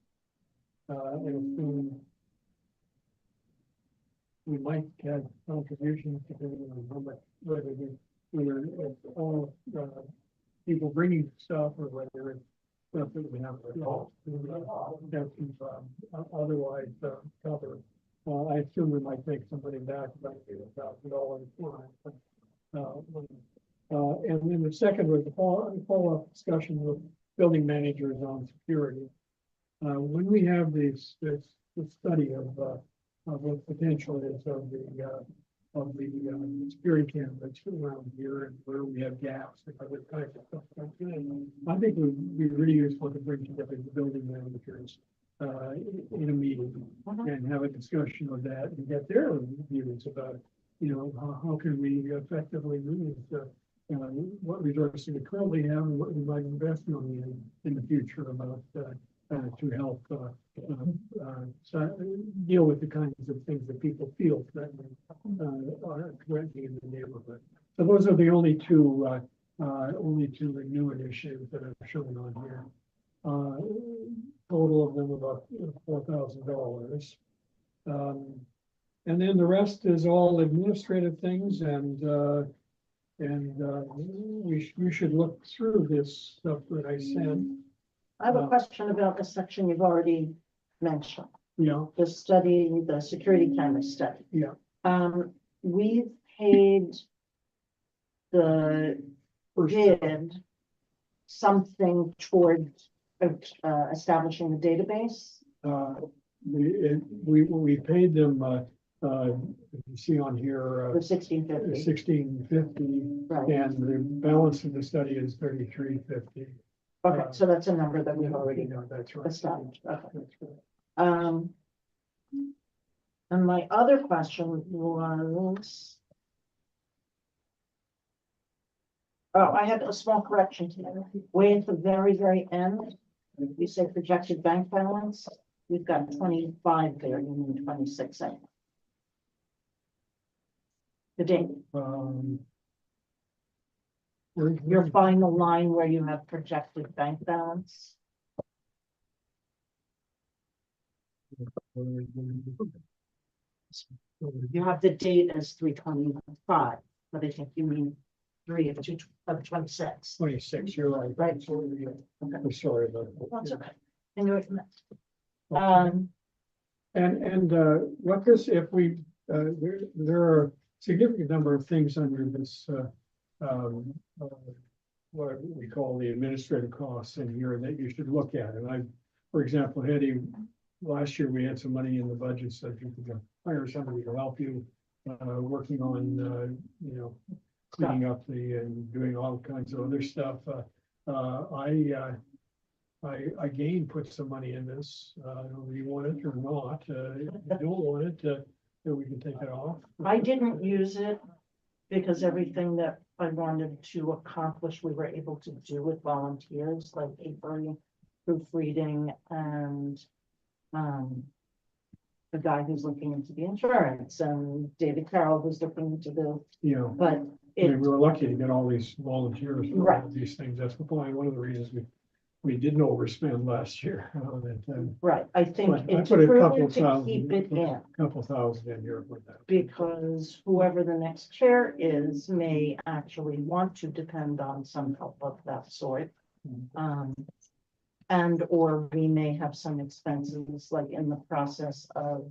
And it's been, we might have contributions depending on how much, whether it's all people bringing stuff or whether it's stuff that we have otherwise covered. I assume we might take somebody back about $1,000 for it. And then the second was the follow-up discussion with building managers on security. When we have this study of what potential is of the security cameras around here and where we have gaps and other kinds of stuff. I think it would be really useful to bring together the building managers in a meeting and have a discussion of that and get their views about, how can we effectively use what resources we currently have and what we might invest in the future about to help deal with the kinds of things that people feel threatening are threatening in the neighborhood. So those are the only two new initiatives that are shown on here. Total of them about $4,000. And then the rest is all administrative things, and we should look through this stuff that I sent. I have a question about the section you've already mentioned, the study, the security camera study. Yeah. We've paid the bid something towards establishing a database. We paid them, you see on here, The 1650. 1650, Right. and the balance of the study is 3350. Okay, so that's a number that we've already That's right. established. Okay. That's right. And my other question was. Oh, I had a small correction here. Way at the very, very end, you said projected bank balance. We've got 25 there, you mean 26. The date, your final line where you have projected bank balance. You have the date as 3/25, but I think you mean 3 of 26. 26, you're right. Right. I'm sorry about that. That's okay. And you're next. What this, if we, there are a significant number of things under this, what we call the administrative costs in here that you should look at. And I, for example, Hetty, last year we had some money in the budget so that you could hire somebody to help you, working on, cleaning up and doing all kinds of other stuff. I again put some money in this. I don't know if you want it or not. If you don't want it, then we can take it off. I didn't use it because everything that I wanted to accomplish, we were able to do with volunteers, like Avery, proofreading, and the guy who's looking into the insurance, and David Carroll, who's looking into the, but I mean, it, we were lucky to get all these volunteers for all Right. of these things. That's probably one of the reasons we didn't overspend last year. right, I think But I it's put a couple prudent to thousand, keep it in. couple thousand in here for that. Because whoever the next chair is may actually want to depend on some help of that sort. And or we may have some expenses, like in the process of,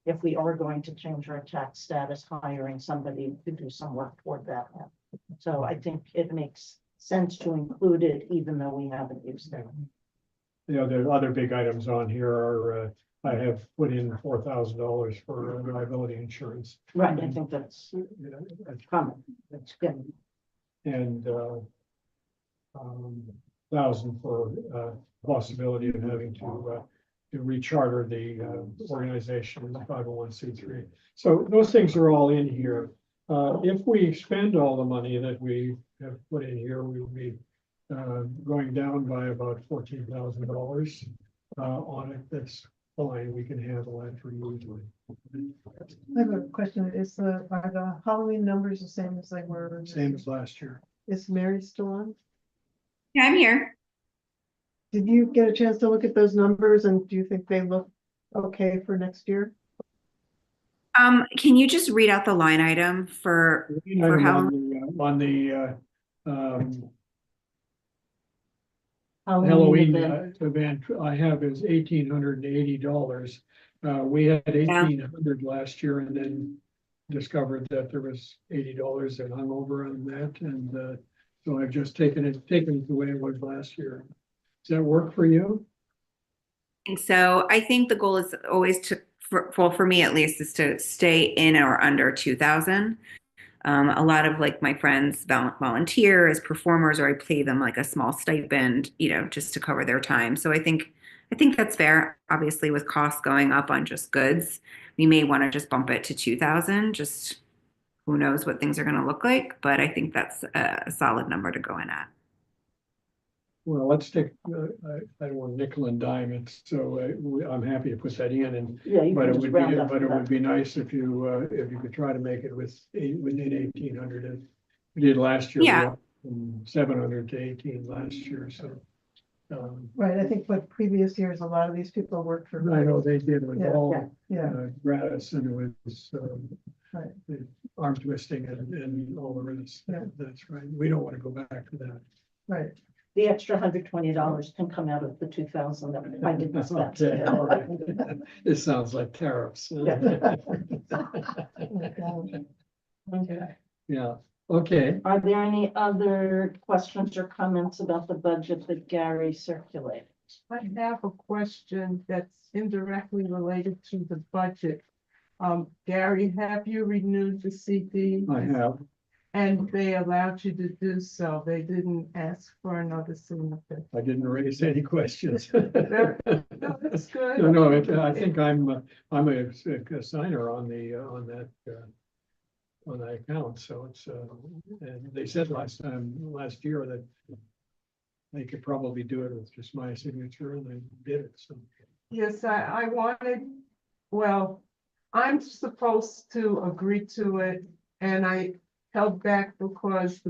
if we are going to change our tax status, hiring somebody to do some work toward that. So I think it makes sense to include it, even though we haven't used it. The other big items on here are, I have put in $4,000 for liability insurance. Right, I think that's common, that's good. And 1,000 for possibility of having to recharter the organization in the 501c3. So those things are all in here. If we spend all the money that we have put in here, we will be going down by about $14,000 on it. That's fine. We can handle that pretty easily. I have a question. Are the Halloween numbers the same as they were? Same as last year. Is Mary still on? Yeah, I'm here. Did you get a chance to look at those numbers and do you think they look okay for next year? Can you just read out the line item for Halloween? On the Halloween Halloween event. event I have is $1,880. We had 1,800 last year and then discovered that there was $80 that hung over on that. And so I've just taken it the way it was last year. Does that work for you? And so I think the goal is always for me at least, is to stay in or under 2,000. A lot of like my friends volunteer as performers, or I pay them like a small stipend, just to cover their time. So I think that's fair. Obviously, with costs going up on just goods, we may want to just bump it to 2,000. Just who knows what things are going to look like, but I think that's a solid number to go in at. Well, let's take, I don't want nickel and dime it, so I'm happy to put that in. And Yeah, you but can it just would round be, up but to it that. would be nice if you could try to make it within 1,800. And we did last year. Yeah. From 700 to 18 last year. So. Right, I think what previous years, a lot of these people worked for. I know they did with Yeah, all Yeah, gratis, and it was Right. the arm twisting and all the rest. Yeah. That's right. We don't want to go back to that. right. The extra $120 can come out of the 2,000 that I didn't spend. Okay, all right. It sounds like tariffs. Okay. Yeah, okay. Are there any other questions or comments about the budget that Gary circulated? I have a question that's indirectly related to the budget. Gary, have you renewed the CD? I have. And they allowed you to do so. They didn't ask for another signature. I didn't raise any questions. No, that's good. No, I think I'm a signer on that account, so it's, and they said last year that they could probably do it with just my signature, and they did it, so. Yes, I wanted, well, I'm supposed to agree to it, and I held back because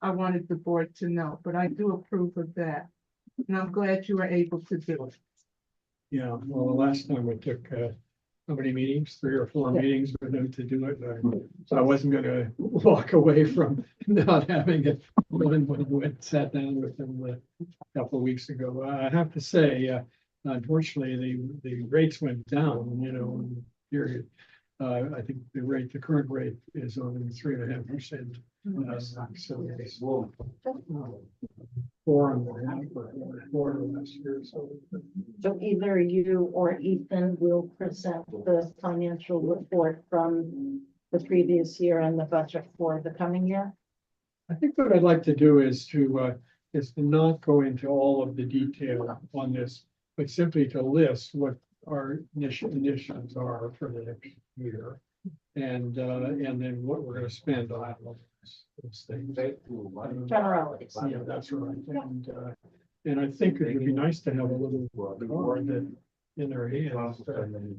I wanted the board to know, but I do approve of that. And I'm glad you were able to do it. Yeah, well, the last time we took, how many meetings, 3 or 4 meetings with them to do it. So I wasn't gonna walk away from not having it when we sat down with them a couple of weeks ago. I have to say, Unfortunately, the rates went down, in the period. I think the current rate is only 3.5%. So it's 4.5 last year, so. So either you or Ethan will present the financial report from the previous year and the budget for the coming year. I think what I'd like to do is to not go into all of the detail on this, but simply to list what our initiatives are for the next year. And then what we're gonna spend on those things. Generalities. Yeah, that's right. And I think it would be nice to have a little card that in our hands,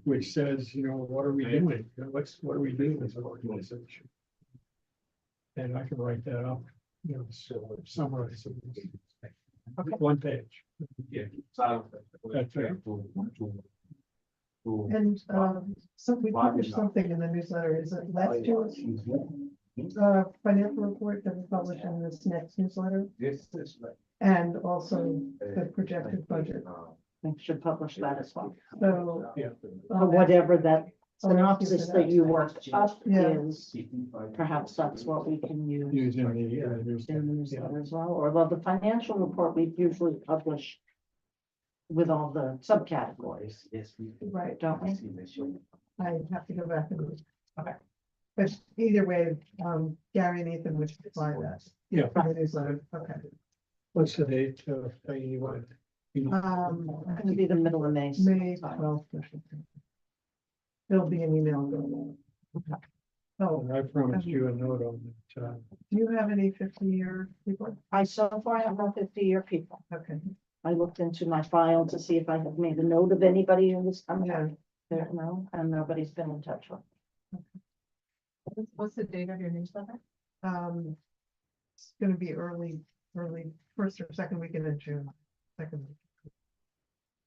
which says, what are we doing? What are we doing as an organization? And I can write that up, summarize it. Okay. 1 page. That's it. And, so we published something in the newsletter, is it last year's, financial report that we published in this next newsletter? And also the projected budget, We should publish that as well. so. Yeah. Or whatever that Oh, synopsis that you worked up Yeah. is, perhaps that's what we can use Using the in the newsletter. newsletter as well. Although the financial report we usually publish with all the subcategories, Right, don't we? I have to go back and read. Okay. But either way, Gary and Ethan would supply that. Yeah. For the newsletter, okay. What's the date of what? It'll be the middle of May. May 12th. or something. There'll be an email going out. Oh, I promised you a note on that. do you have any 50-year people? I so far have no 50-year people. Okay, I looked into my file to see if I have made a note of anybody who was coming yeah, out there, no, and nobody's been in touch with. What's the date of your newsletter? it's gonna be early, first or second weekend in June, second. Week.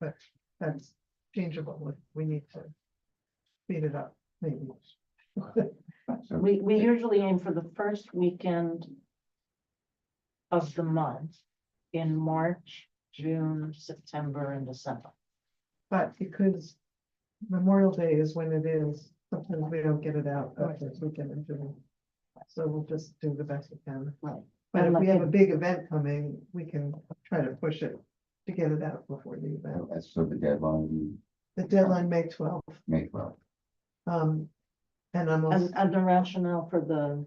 But that's changeable if we need to speed it up, maybe. So We usually aim for the first weekend of the month in March, June, September, and December. But because Memorial Day is when it is, sometimes we don't get it out that first weekend in June. So we'll just do the best we can. Right. But if And we have a like- big event coming, we can try to push it to get it out before the event. As for the deadline, The deadline, May 12th. May 12th. And I'm also, And the rationale for the,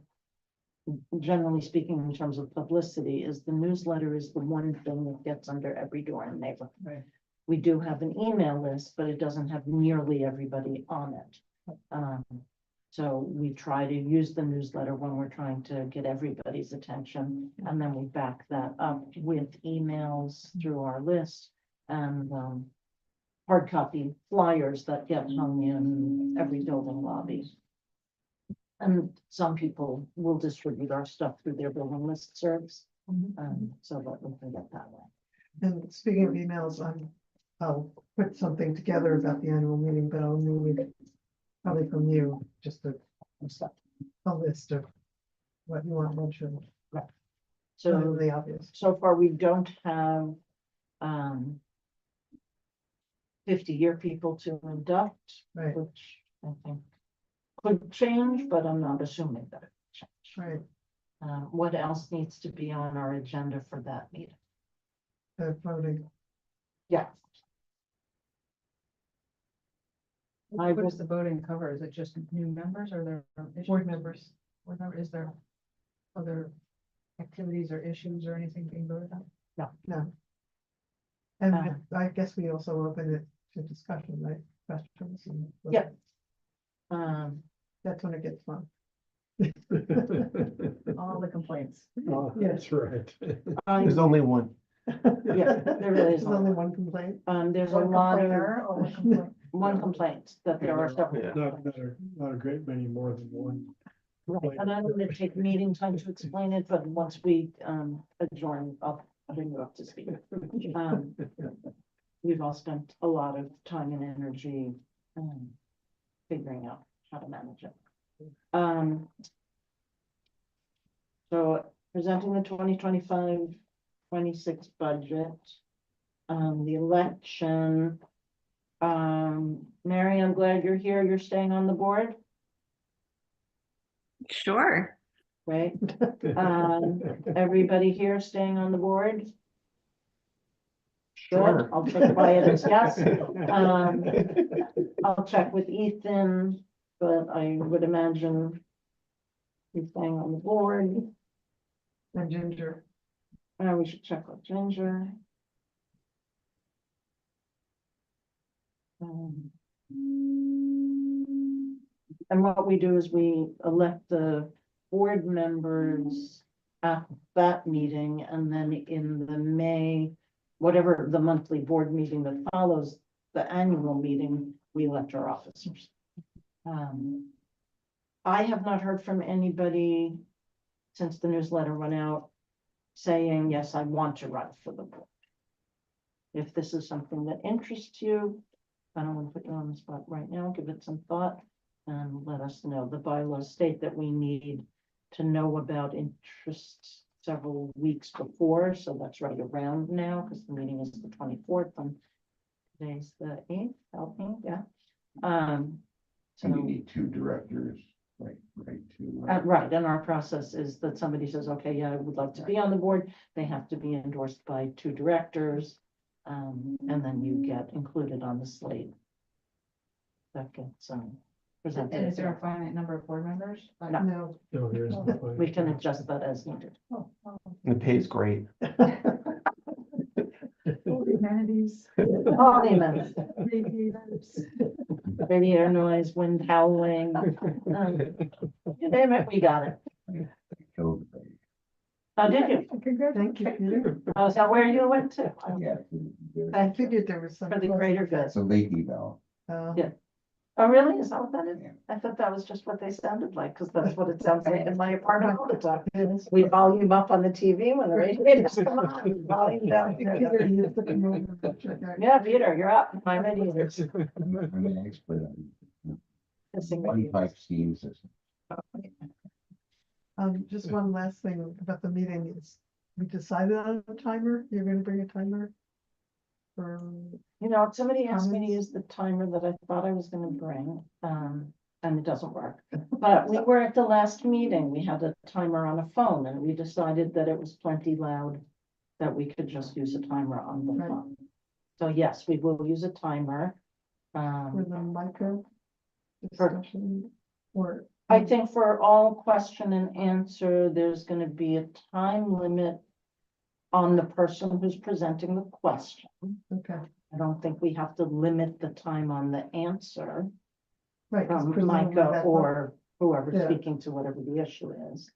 generally speaking, in terms of publicity, is the newsletter is the one thing that gets under every door in the neighborhood. Right. We do have an email list, but it doesn't have nearly everybody on it. So we try to use the newsletter when we're trying to get everybody's attention, and then we back that up with emails through our list and hard copy flyers that get hung in every building lobby. And some people will distribute our stuff through their building listservs, so that we can get that way. and speaking of emails, I'll put something together about the annual meeting, but I'll need probably from you, just a list of what you want mentioned. So The obvious. so far, we don't have 50-year people to induct, Right, which I think could change, but I'm not assuming that it will change. right, What else needs to be on our agenda for that meeting? voting. Yeah. I What will- does the voting cover? Is it just new members or there? Board members. Board member, is there other activities or issues or anything being voted on? No. And Uh, I guess we also open it to discussion, right? Questions. And Yeah. That's when it gets fun. All the complaints. Oh, that's right. There's only one. Yeah, there really is There's only one. one complaint. There's a One lot complainer of, or one complaint? one complaint that there are several. Yeah. Not a great many more than one. Right, and I don't want to take meeting time to explain it, but once we adjourn, I'll bring you up to speed. We've all spent a lot of time and energy figuring out how to manage it. So presenting the 2025-26 budget. the election. Mary, I'm glad you're here. You're staying on the board, Sure. right? Everybody here staying on the board? Good, Sure. I'll take quiet as yes. I'll check with Ethan, but I would imagine he's staying on the board. And Ginger. We should check with Ginger. And what we do is we elect the board members at that meeting, and then in the May, whatever the monthly board meeting that follows the annual meeting, we elect our officers. I have not heard from anybody since the newsletter went out saying, yes, I want to run for the board. If this is something that interests you, I don't want to put you on the spot right now, give it some thought and let us know. The bylaws state that we need to know about interest several weeks before, so that's right around now, because the meeting is the 24th and today's the 8th, help me, yeah. So, And you need two directors, right, right, and our process is that somebody says, okay, yeah, I would like to be on the board. They have to be endorsed by two directors. And then you get included on the slate. That gets presented. And is there a finite number of board members? Like- No. No, No, there isn't. We can adjust that as needed. Oh, oh. The pay's great. amenities, All the amendments, radiators. radio noise, wind howling, you name it, we got it. So, Oh, did you? Thank you, Peter. Oh, is that where you went to? yeah. I figured there was some. For the greater good. It's a leaky bell. Yeah. Oh, really? Is that what that is? Yeah. I thought that was just what they sounded like, because that's what it sounds like in my apartment all the time. Yes. We volume up on the TV when the radiators come on, we volume down. Peter, you have to come over and check out. Yeah, Peter, you're up. My radiators. I'm an expert on 25 steam systems. Just one last thing about the meeting is, we decided on a timer, you're gonna bring a timer? For, You know, somebody asked me to Comments? use the timer that I thought I was gonna bring, and it doesn't work. But we were at the last meeting, we had a timer on a phone, and we decided that it was plenty loud, that we could just use a timer on the Right. phone. So yes, we will use a timer. for the micro For- discussion, or? I think for all question and answer, there's gonna be a time limit on the person who's presenting the question. Okay, I don't think we have to limit the time on the answer right. 'cause from presumably Micah that- or whoever's Yeah. speaking to whatever the issue is.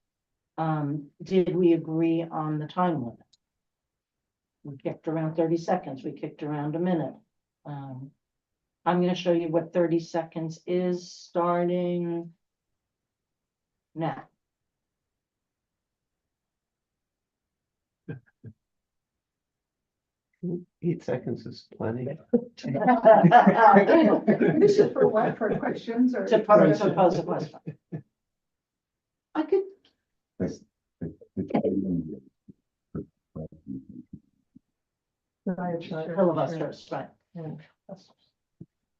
Did we agree on the time limit? We kicked around 30 seconds, we kicked around a minute. I'm gonna show you what 30 seconds is starting now. 8 seconds is plenty. This is for what, for questions or? To pose a question. I could, The- Filibusters, right. Yeah.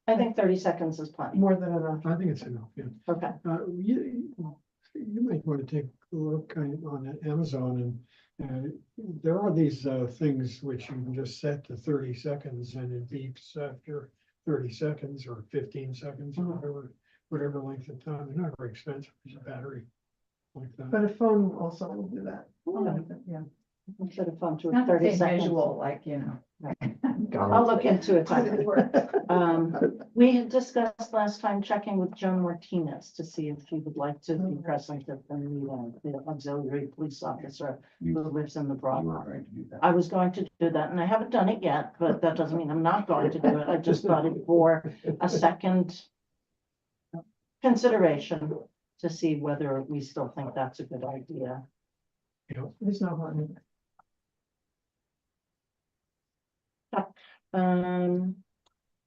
I think 30 seconds is plenty. More than enough. I think it's enough, yeah. Okay. You might want to take a look kind of on Amazon and there are these things which you can just set to 30 seconds and it beeps after 30 seconds or 15 seconds or Mhm. whatever length of time. They're not very expensive. There's a battery like that. But a phone also will do that. Yeah. Instead of fun to Not 30 the seconds. visual, like, you know. I'll look into it. We had discussed last time checking with Joan Martinez to see if he would like to be present at the meeting, the auxiliary police officer who You lives in the you Broad. were going to do that. I was going to do that, and I haven't done it yet, but that doesn't mean I'm not going to do it. I just thought it for a second consideration to see whether we still think that's a good idea. There's no harm in it.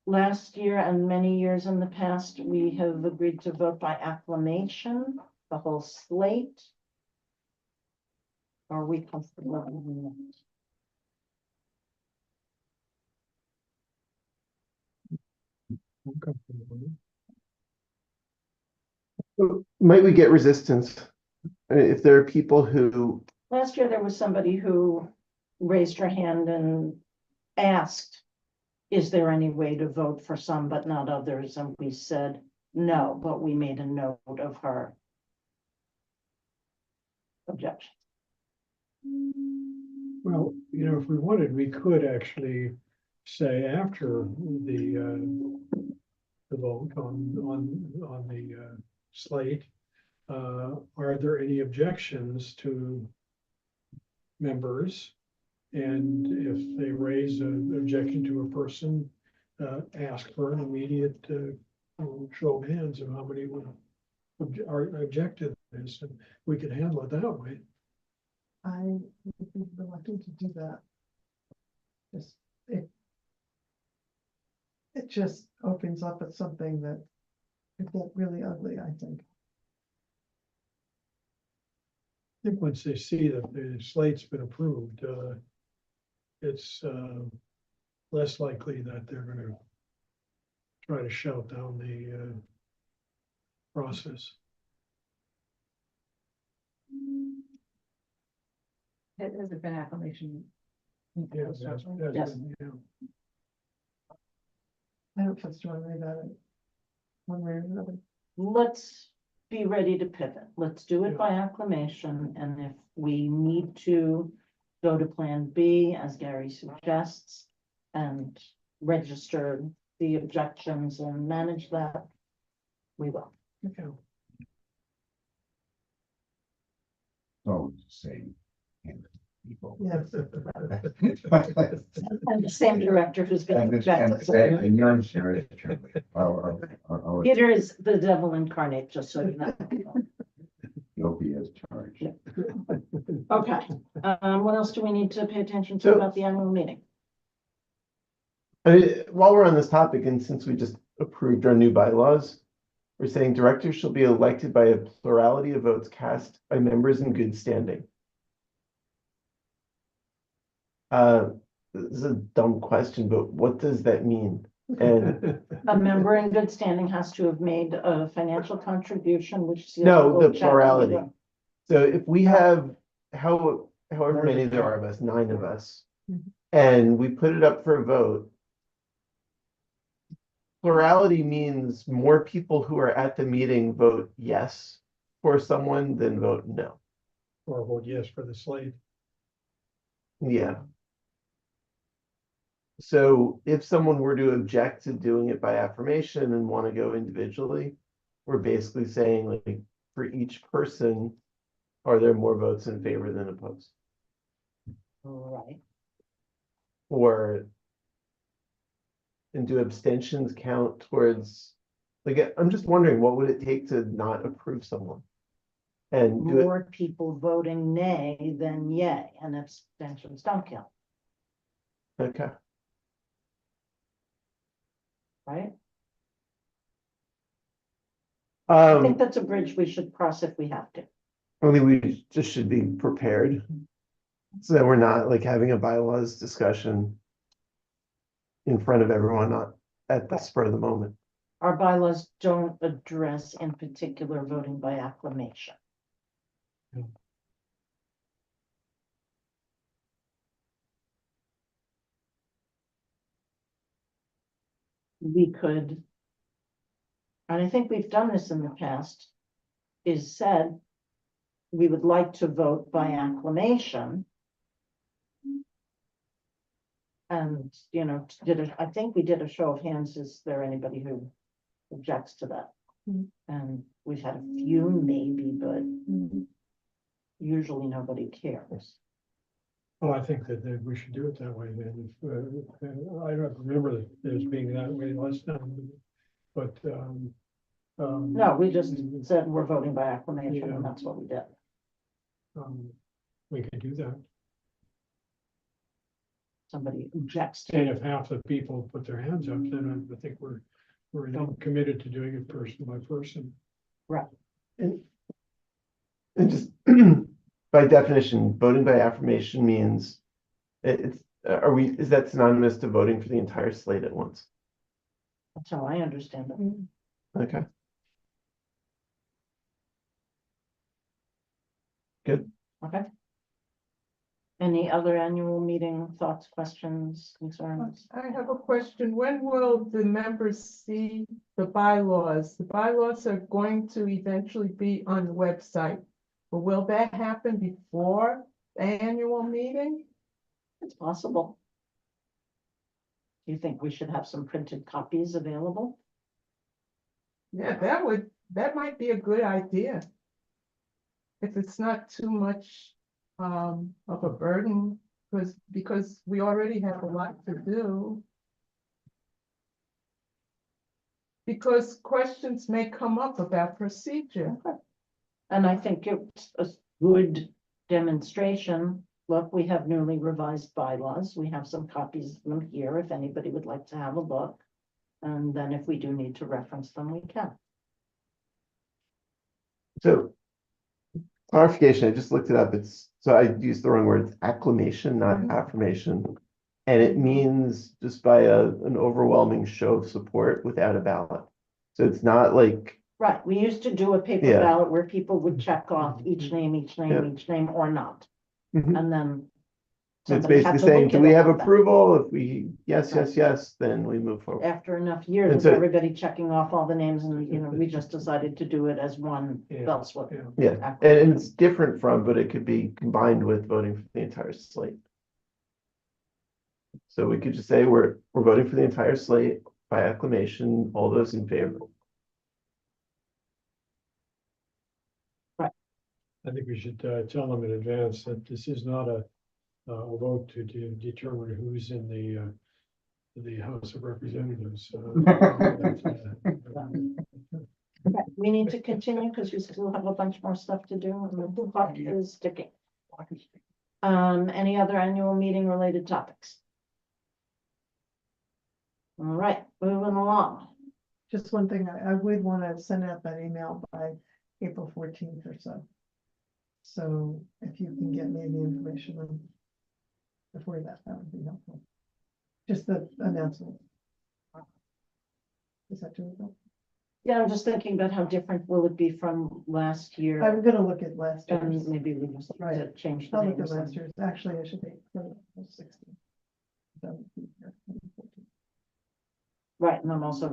Last year and many years in the past, we have agreed to vote by acclamation, the whole slate. Are we comfortable with that? I'm comfortable with it. Might we get resistance? If there are people who, Last year, there was somebody who raised her hand and asked, is there any way to vote for some but not others? And we said, no, but we made a note of her objection. Well, if we wanted, we could actually say after the vote on the slate, are there any objections to members? And if they raise an objection to a person, ask for an immediate show of hands of how many would are object to this, and we could handle it that way. I would be reluctant to do that. Just, it just opens up at something that could get really ugly, I think. I think once they see that the slate's been approved, it's less likely that they're gonna try to shout down the process. Has it been acclamation? Yeah, that's- Yes. yeah. I don't feel strongly about it. One way or another. Let's be ready to pivot. Let's do it by acclamation, and if we need to go to Plan B, as Gary suggests, and register the objections and manage that, we will. Okay. So same. People. Yes. And the same director who's been objected. And you're insurance attorney. Peter is the devil incarnate, just so you know. Guilty as charged. Okay, what else do we need to pay attention to So- about the annual meeting? I mean, while we're on this topic, and since we just approved our new bylaws, we're saying directors shall be elected by a plurality of votes cast by members in good standing. This is a dumb question, but what does that mean? And A member in good standing has to have made a financial contribution, which. is no, the chapter plurality. one. So if we have however many there are of us, 9 of us, Mhm. and we put it up for a vote, plurality means more people who are at the meeting vote yes for someone than vote no. Or vote yes for the slate. Yeah. So if someone were to object to doing it by affirmation and want to go individually, we're basically saying, like, for each person, are there more votes in favor than opposed? Right, Or and do abstentions count towards, like, I'm just wondering, what would it take to not approve someone? And do it, more people voting nay than yay, and abstentions don't count, okay, right? I think I that's a bridge we should cross if we have to. think we just should be prepared. So that we're not like having a bylaws discussion in front of everyone, not at the spur of the moment. Our bylaws don't address in particular voting by acclamation. Yeah. We could. And I think we've done this in the past, is said, we would like to vote by acclamation. And, I think we did a show of hands, is there anybody who objects to that? Mhm. And we've had a few maybe, but Mhm. usually nobody cares. Oh, I think that we should do it that way then. I don't remember that there's being that way last time, but No, we just said we're voting by acclamation, Yeah. and that's what we did. we can do that. Somebody objects to And if half the people put their hands up, then I think we're committed to doing it person by person. And just by definition, voting by affirmation means is that synonymous to voting for the entire slate at once? That's how I understand it. Okay. Good. Okay. Any other annual meeting thoughts, questions, concerns? I have a question. When will the members see the bylaws? The bylaws are going to eventually be on the website. But will that happen before the annual meeting? It's possible. Do you think we should have some printed copies available? Yeah, that might be a good idea. If it's not too much of a burden, because we already have a lot to do. Because questions may come up about procedure. And I think it's a good demonstration. Look, we have newly revised bylaws. We have some copies of them here if anybody would like to have a look. And then if we do need to reference them, we can. So clarification, I just looked it up. So I used the wrong word. It's acclamation, not Mhm. affirmation. And it means just by an overwhelming show of support without a ballot. So it's not like, Right, we used to do a paper Yeah. ballot where people would check off each name, or not. Mhm. And then. it's somebody had basically to saying, look do at we all have of that. approval? If we, yes, Right. yes, yes, then we move forward. After enough years And of so- everybody checking off all the names and, we just decided to do it as one Yeah, fell swoop. yeah. Yeah, and it's different from, but it could be combined with voting for the entire slate. So we could just say we're voting for the entire slate by acclamation, all those in favor. I think we should tell them in advance that this is not a vote to determine who's in the House of Representatives. Okay, we need to continue because we still have a bunch more stuff to do and the clock is ticking. Any other annual meeting related topics? All right, moving along. Just one thing, I would want to send out that email by April 14th or so. So if you can get me the information before that would be helpful. Just the announcement. Is that doable? Yeah, I'm just thinking about how different will it be from last year? I'm gonna look at last And year's. maybe we just need to change the I'll look names. at last year's. Actually, I should be 16. Right, and I'm also,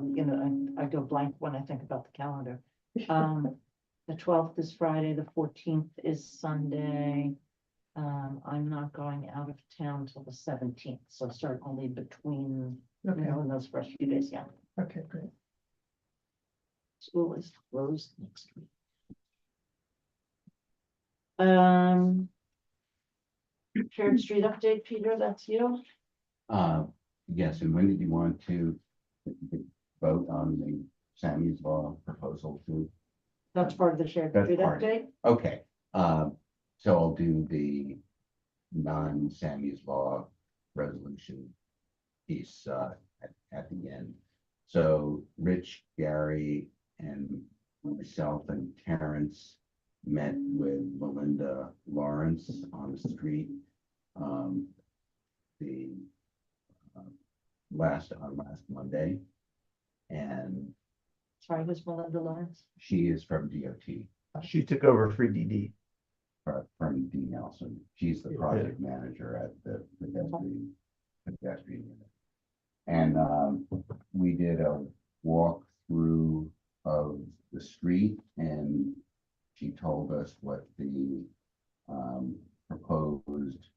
I go blank when I think about the calendar. The 12th is Friday, the 14th is Sunday. I'm not going out of town till the 17th, so certainly between, Okay, in those first few days, yeah. okay, great. School is closed next week. Shared street update, Peter, that's you. Yes, and when did you want to vote on the Sammy's Law proposal to? That's part of the shared That's street part. update. Okay, so I'll do the non-Sammy's Law resolution piece at the end. So Rich, Gary, and myself and Terrence met with Melinda Lawrence on the street. The last Monday, and Sorry, who's Melinda Lawrence? she is from DOT. She took over for DD. From D Nelson. She's the project manager at the pedestrian unit. And we did a walkthrough of the street, and she told us what the proposed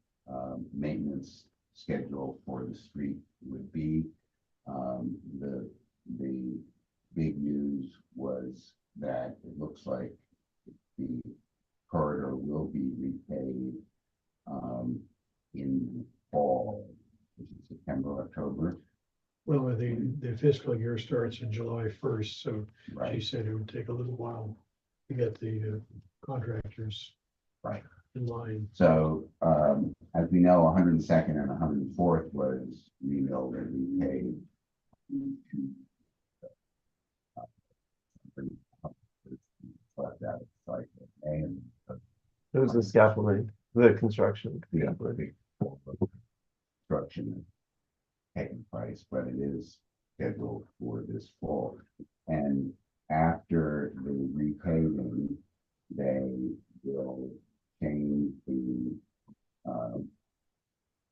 maintenance schedule for the street would be. The big news was that it looks like the corridor will be repaid in the fall, which is September, October. Well, the fiscal year starts in July 1st, so she Right, said it would take a little while to get the contractors right. in line. So, as we know, 102nd and 104th was remilled and repaid. But that cycle, and It was the scaffolding, the construction. the scaffolding. construction taking place, but it is scheduled for this fall. And after the repaving, they will change the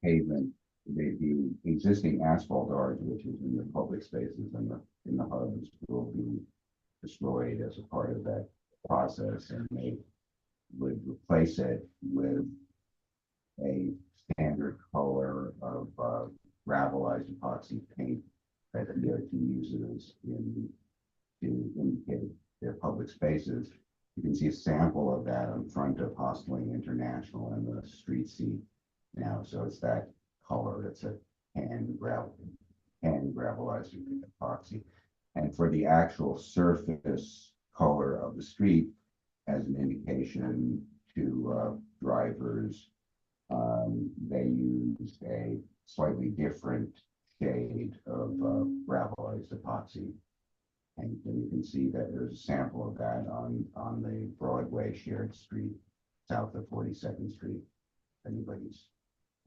pavement, the existing asphalt arch, which is in the public spaces and in the hubs, will be destroyed as a part of that process, and they would replace it with a standard color of gravelized epoxy paint that the DOT uses to indicate their public spaces. You can see a sample of that in front of Hostling International and the street seat now. So it's that color. It's a hand gravelized epoxy. And for the actual surface color of the street, as an indication to drivers, they used a slightly different shade of gravelized epoxy. And you can see that there's a sample of that on the Broadway shared street, south of 42nd Street. If anybody's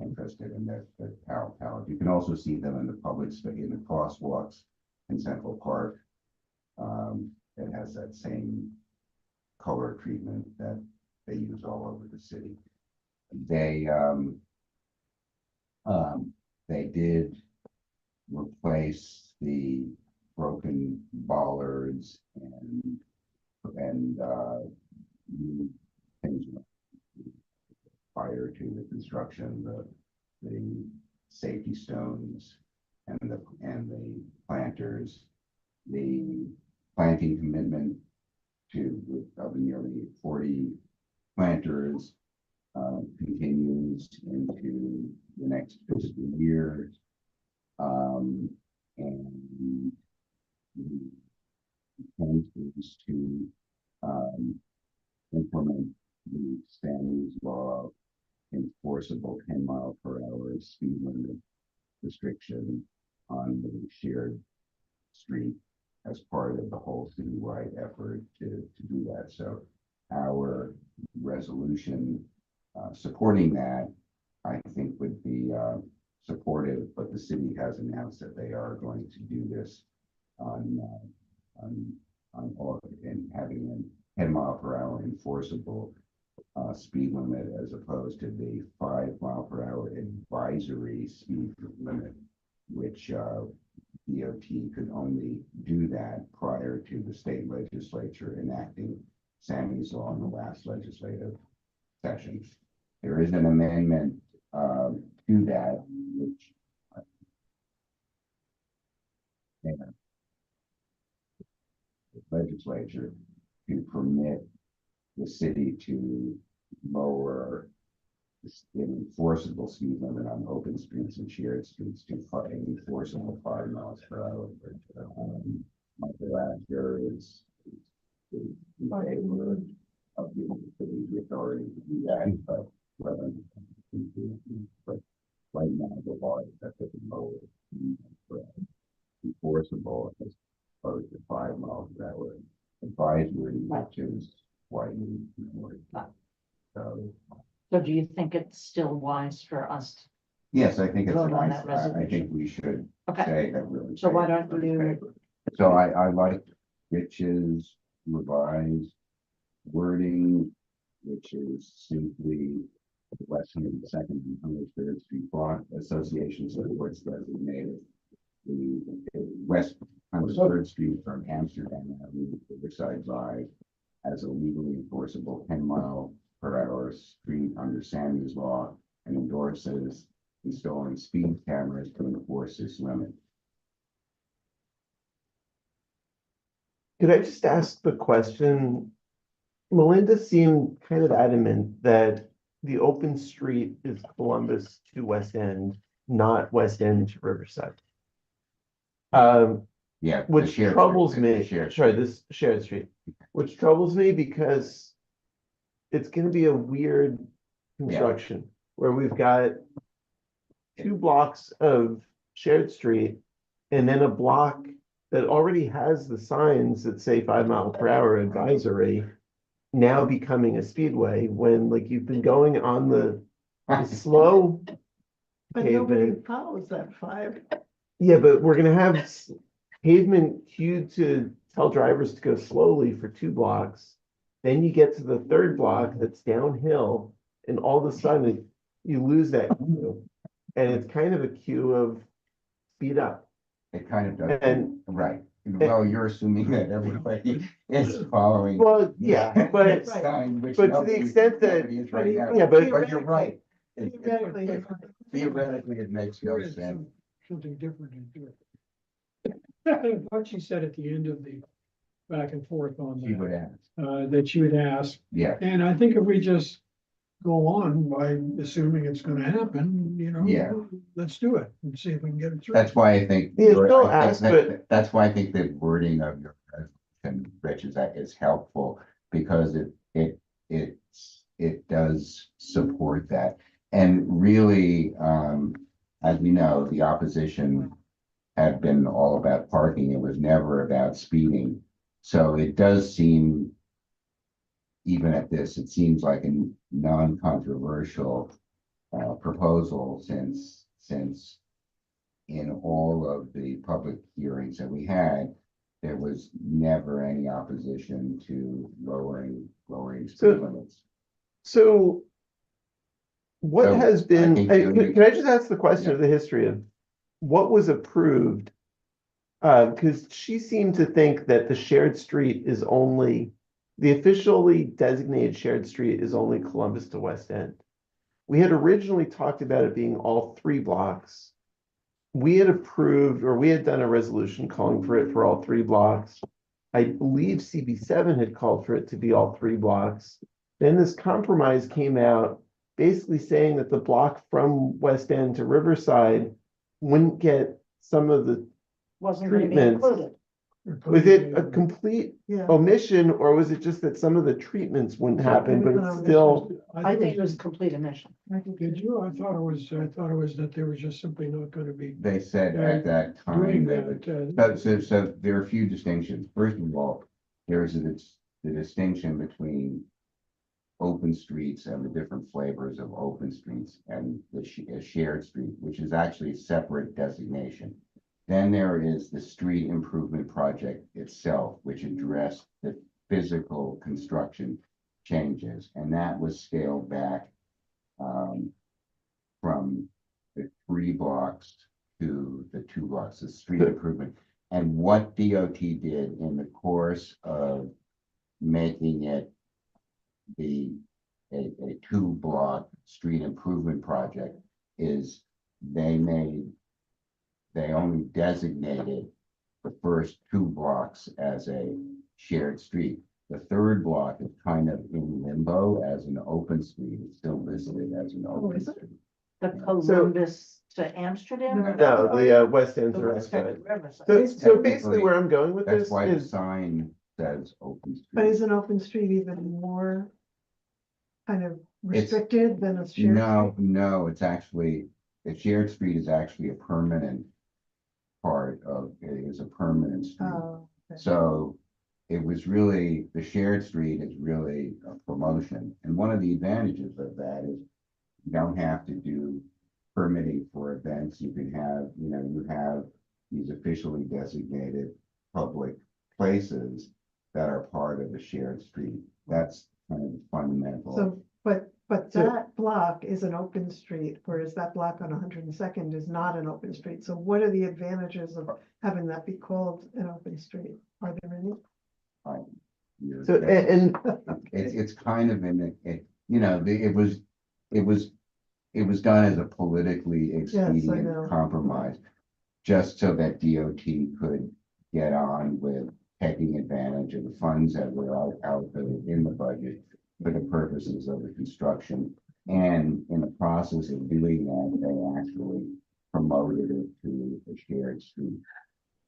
interested in that palette. You can also see them in the public space, in the crosswalks in Central Park. It has that same color treatment that they use all over the city. They did replace the broken bollards and new things prior to the construction, the safety stones and the planters, the planting commitment of nearly 40 planters continues into the next fiscal year. And the intent is to implement the Stanley's Law enforceable 10-mile-per-hour speed limit restriction on the shared street as part of the whole citywide effort to do that. So our resolution supporting that, I think, would be supportive, but the city has announced that they are going to do this on all and having a 10-mile-per-hour enforceable speed limit as opposed to the 5-mile-per-hour advisory speed limit, which DOT could only do that prior to the state legislature enacting Sammy's Law in the last legislative session. There is an amendment to that, which the legislature to permit the city to lower the enforceable speed limit on open streets and shared streets to an enforceable 5 miles per hour. Michael Asher is in favor of giving the city the authority to do that, but right now the law is that they can lower enforceable as opposed to 5 miles per hour advisory, which is widely ignored. So do you think it's still wise for us? Yes, I think it's a Vote on nice, that I resolution. think we should Okay, say that really. so why don't you, So I like Rich's revised wording, which is simply West 102nd and 103rd Street Block Association supports designated the West 103rd Street from Amsterdam Avenue to Riverside Drive as a legally enforceable 10-mile-per-hour street under Sammy's Law and endorses installing speed cameras to enforce this limit. Could I just ask the question? Melinda seemed kind of adamant that the open street is Columbus to West End, not West End to Riverside. Yeah. the Which shared troubles street, the me, shared sorry, street. this shared street, which troubles me because it's gonna be a weird construction where we've got 2 blocks of shared street and then a block that already has the signs that say 5 mile per hour advisory now becoming a speedway when like you've been going on the slow But nobody pavement. follows that 5. Yeah, but we're gonna have pavement queued to tell drivers to go slowly for 2 blocks. Then you get to the third block that's downhill, and all of a sudden you lose that queue. And it's kind of a queue of speed up. It kind of does, And, right. Well, you're assuming that everybody is following. well, yeah, but, It's sign, which but to the nobody- extent that- nobody is right now. yeah, but But you're right. Theoretically, Theoretically, it makes no There is sense. something different into it. What she said at the end of the back and forth on She would that, ask, that you would ask, yeah, and I think if we just go on by assuming it's gonna happen, you know. Yeah. Let's do it and see if we can get it through. that's why I think. Yeah, your- still I think ask, that- but- That's why I think the wording of your resolution, Rich, is helpful, because it does support that. And really, as we know, the opposition had been all about parking. It was never about speeding. So it does seem, even at this, it seems like a non-controversial proposal, since in all of the public hearings that we had, there was never any opposition to lowering speed So- limits. So what So, has I been, think can I just ask the question Yeah. of the history of what was approved? Because she seemed to think that the shared street is only, the officially designated shared street is only Columbus to West End. We had originally talked about it being all 3 blocks. We had approved, or we had done a resolution calling for it for all 3 blocks. I believe CB7 had called for it to be all 3 blocks. Then this compromise came out basically saying that the block from West End to Riverside wouldn't get some of the, Wasn't gonna be Treatments. included. was it a complete Yeah. omission, or was it just that some of the treatments wouldn't happen, but it's still, I think it was complete omission. Did you? I thought it was that they were just simply not gonna be They said at that doing time that. that. So there are a few distinctions. First of all, there's the distinction between open streets and the different flavors of open streets and the a shared street, which is actually a separate designation. Then there is the street improvement project itself, which addressed the physical construction changes, and that was scaled back from the 3 blocks to the 2 blocks, the street improvement. And what DOT did in the course of making it a 2 block street improvement project is they only designated the first 2 blocks as a shared street. The third block is kind of in limbo as an open street. It's still listed as an open is it? street. The Columbus to Amsterdam? no, the West End The to West End Riverside. Riverside. So basically where I'm going with That's this why the is, sign says open But street. is an open street even more kind of restricted than a shared? No, it's actually, a shared street is actually a permanent part of, it is a permanent street. Oh, okay. So it was really, the shared street is really a promotion. And one of the advantages of that is you don't have to do permitting for events. You can have, you have these officially designated public places that are part of the shared street. That's kind of the fundamental. So, but So- that block is an open street, whereas that block on 102nd is not an open street. So what are the advantages of having that be called an open street? Are there any? You're- so, and, It's kind of it was done as a politically know. expedient compromise. Just so that DOT could get on with taking advantage of the funds that were allocated in the budget for the purposes of the construction. And in the process of doing that, they actually promoted it to a shared street.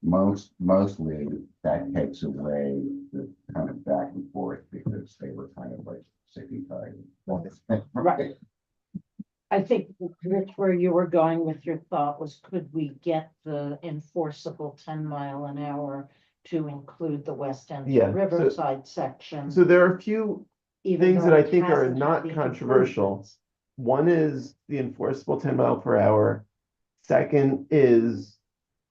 Mostly that takes away the kind of back and forth because they were kind of like sick and tired. Right. I think, Rich, where you were going with your thought was, could we get the enforceable 10 mile an hour to include the West End to Yeah, so- Riverside section? so there are a few even things though that I it think are hasn't not had the controversial. improvements? One is the enforceable 10 mile per hour. Second is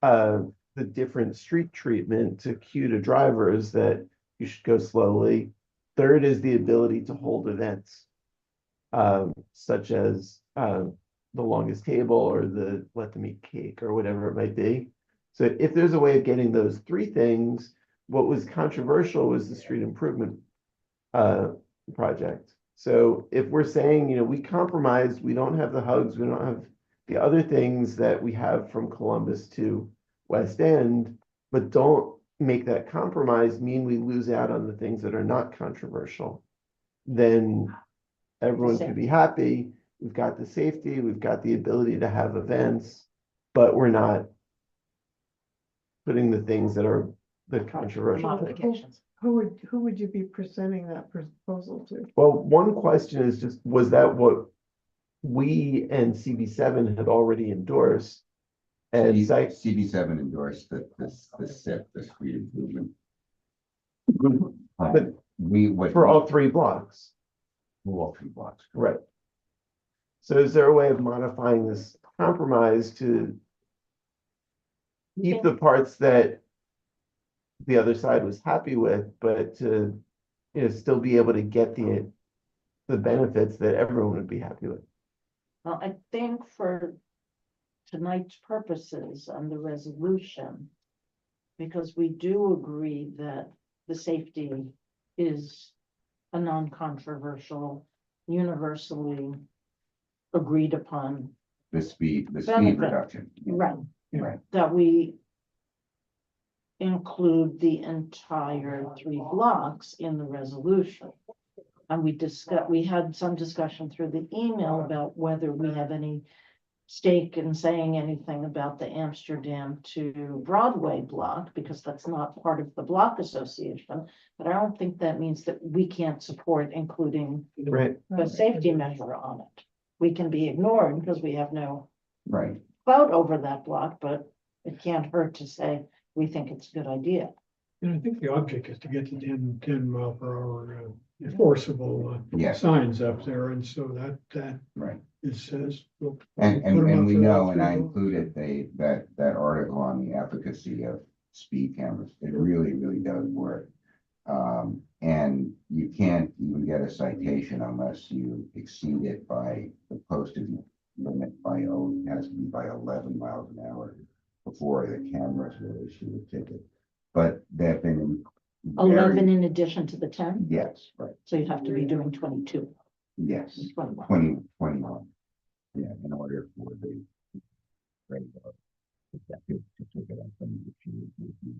the different street treatment to cue to drivers that you should go slowly. Third is the ability to hold events, such as the longest table or the let them eat cake or whatever it might be. So if there's a way of getting those three things, what was controversial was the street improvement project. So if we're saying, you know, we compromised, we don't have the hugs, we don't have the other things that we have from Columbus to West End, but don't make that compromise mean we lose out on the things that are not controversial, then everyone can be happy. We've got the safety, we've got the ability to have events, but we're not putting the things that are the controversial things. Modifications. Who would you be presenting that proposal to? Well, one question is just, was that what we and CB7 had already endorsed? And site, CB7 endorsed the street improvement. but What for all three blocks, all three blocks. right? So is there a way of modifying this compromise to keep the parts that the other side was happy with, but to, you know, still be able to get the benefits that everyone would be happy with? Well, I think for tonight's purposes on the resolution, because we do agree that the safety is a non-controversial, universally agreed upon, The speed Benefit. reduction. right, Right. that we include the entire 3 blocks in the resolution. And we had some discussion through the email about whether we have any stake in saying anything about the Amsterdam to Broadway block, because that's not part of the block association. But I don't think that means that we can't support including Right, the safety measure on it. We can be ignored because we have no Right. vote over that block, but it can't hurt to say, we think it's a good idea. And I think the object is to get the 10 mile per hour enforceable Yes. signs up there, and so that Right. it says. we'll And, put 'em and up we for know, all and I three. included that article on the efficacy of speed cameras. It really, really does work. And you can't even get a citation unless you exceed it by the posted limit by, it has to be by 11 miles an hour before the cameras will issue a ticket. But they've been. 11 in addition to the 10, Yes, right, so you'd have to be doing 22, yes. 21. 21. Yeah, in order for the. regular executive to take it up and issue it.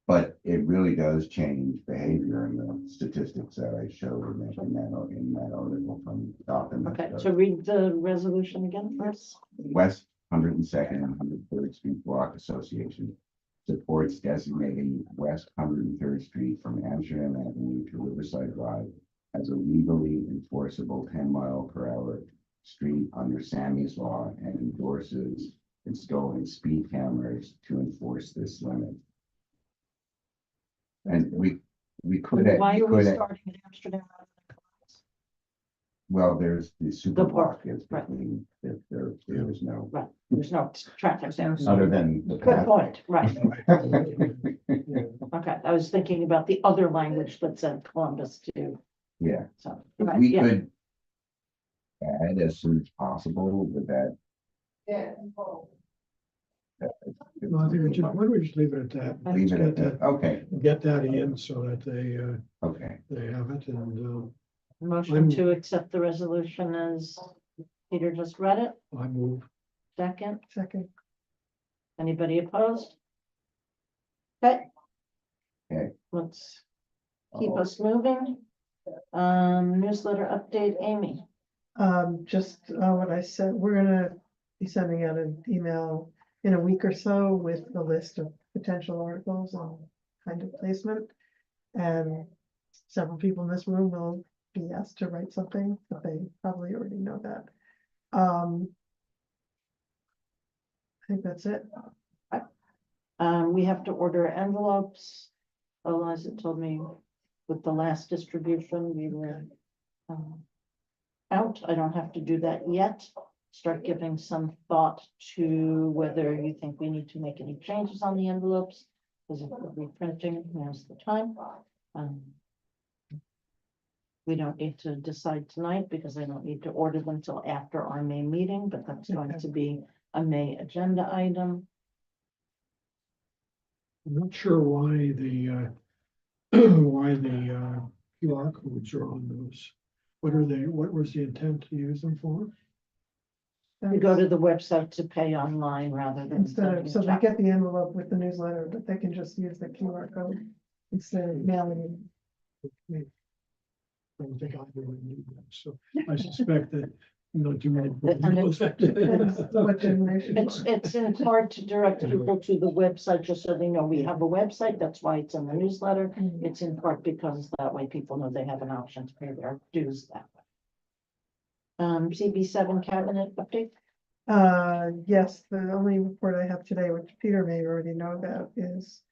But it really does change behavior in the statistics that I showed in that article from documents. Okay, so read the resolution again first. West 102nd and 103rd Street Block Association supports designating West 103rd Street from Amsterdam Avenue to Riverside Drive as a legally enforceable 10-mile-per-hour street under Sammy's law and endorses installing speed cameras to enforce this limit. And we could. Why are we could- starting at Amsterdam? rather than Columbus? Well, there's the super park, block is right. between, if there is no, Right, there's no traffic there. other than the Good path. point, right. Yeah. Okay, I was thinking about the other language that said Columbus too, Yeah, so. if right, we yeah. could add as soon as possible with that. No, I think we just, why don't we just leave it at that? Leave it at Get that, okay, Get that in so that okay, they have it and, Motion to accept the resolution as Peter just read it, I move. second, Second, anybody opposed? Okay. Okay. Let's keep us moving. Newsletter update, Amy. just what I said, we're gonna be sending out an email in a week or so with the list of potential articles on kind of placement. And several people in this room will be asked to write something, but they probably already know that. I think that's it. We have to order envelopes. Otherwise, it told me with the last distribution, we were out. I don't have to do that yet. start giving some thought to whether you think we need to make any changes on the envelopes. Because if we're reprinting, now's the time. Um, We don't need to decide tonight because I don't need to order them till after our May meeting, but that's going Okay. to be a May agenda item. I'm not sure why the, why the QR codes are on those. What are they, what was the intent to use them for? We go to the website to pay online rather than. Instead of, sending so a they check. get the envelope with the newsletter, but they can just use the QR code instead of mailing I don't think I really need them, so I suspect that not too many. people And know it's- that. it. What generation? It's in part to direct people to the website, just so they know we have a website, that's why it's in the newsletter. Mhm. It's in part because that way people know they have an option to pay their dues that way. CB7 cabinet update, Yes, the only report I have today, which Peter may already know about, is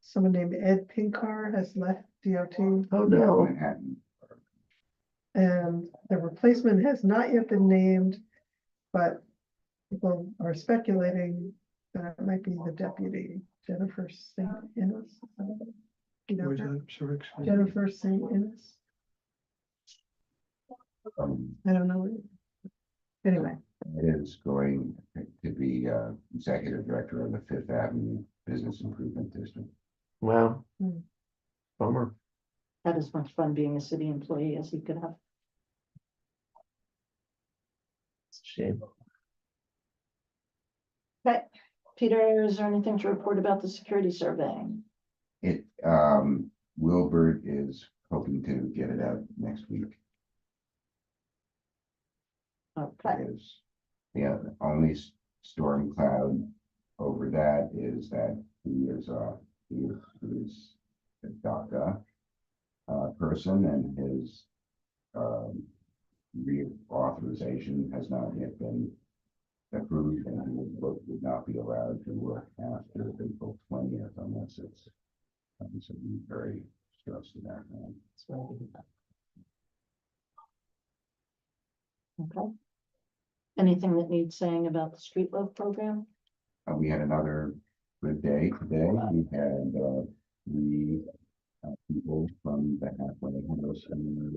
someone named Ed Pinkar has left DOT, Oh, no. Manhattan. and the replacement has not yet been named, but people are speculating that it might be the deputy, Jennifer St. Innes. You know Where's her? that? Sorry, excuse me. Jennifer St. Innes. I don't know. Anyway, It is going to be executive director of the Fifth Avenue Business Improvement District. Wow. Hmm. Bummer. had as much fun being a city employee as he could have. It's a shame. Okay, Peter, is there anything to report about the security survey? It, Wilbert is hoping to get it out next week. Okay, Is, yeah, the only storm cloud over that is that he is a DACA person, and his reauthorization has not yet been approved, and he would not be allowed to work after April 20th unless it's so he's very stressed about that. that's what I did. Okay. Anything that needs saying about the street love program? We had another good day today. We had three people from the halfway house and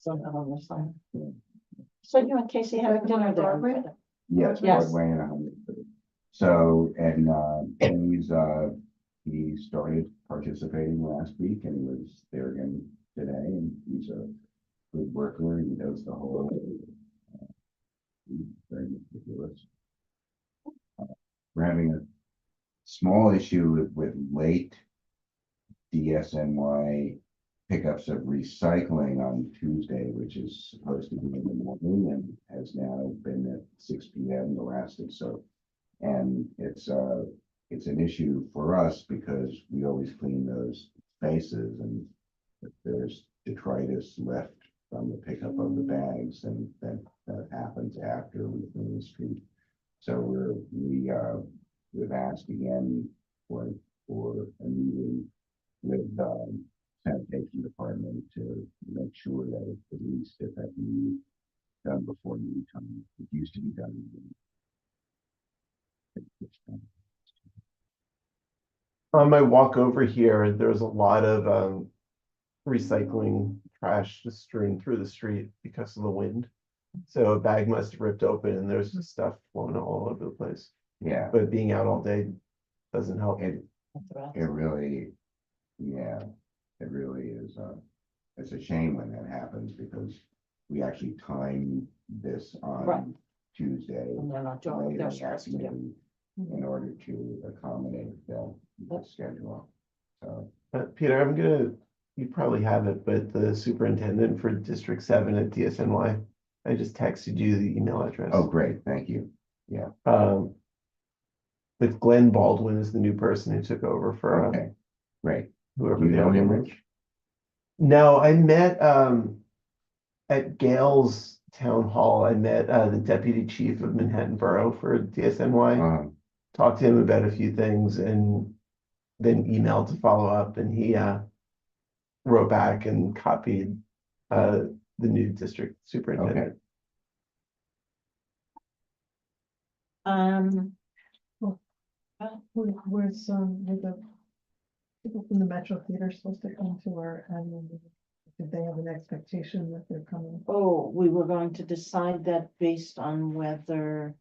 Somehow on the side. So you and Casey having dinner there? Broadway? yes, Yes. Broadway and 100. So, and he started participating last week and was there again today, and he's a good worker, and he does the whole he's very meticulous. We're having a small issue with late DSNY pickups of recycling on Tuesday, which is supposed to be in the morning and has now been at 6 p.m. the last day. So, and it's an issue for us because we always clean those spaces, and if there's detritus left from the pickup of the bags, then that happens after we clean the street. So we've asked again for a meeting with sanitation department to make sure that at least if that can be done before noon time. It used to be done. On my walk over here, there's a lot of recycling trash just strewn through the street because of the wind. So a bag must have ripped open and there's just stuff flown all over the place. Yeah, But being out all day doesn't help. it really, yeah, it really is. It's a shame when that happens because we actually timed this Right. on Tuesday. And they're not doing what later they're in the supposed to do. afternoon in order to accommodate the schedule. So, Peter, you probably have it, but the superintendent for District 7 at DSNY, I just texted you the email address. oh, great, thank you. But Glenn Baldwin is the new person who took over for Okay, great. whoever Do you the know other him, one was. Rich? No, I met at Gale's town hall, I met the deputy chief of Manhattan Borough for DSNY. Talked to him about a few things and then emailed to follow up, and he wrote back and copied the new district superintendent. Where's, were the people from the Metro Theater supposed to come to our annual meeting? Did they have an expectation that they're coming? Oh, we were going to decide that based on whether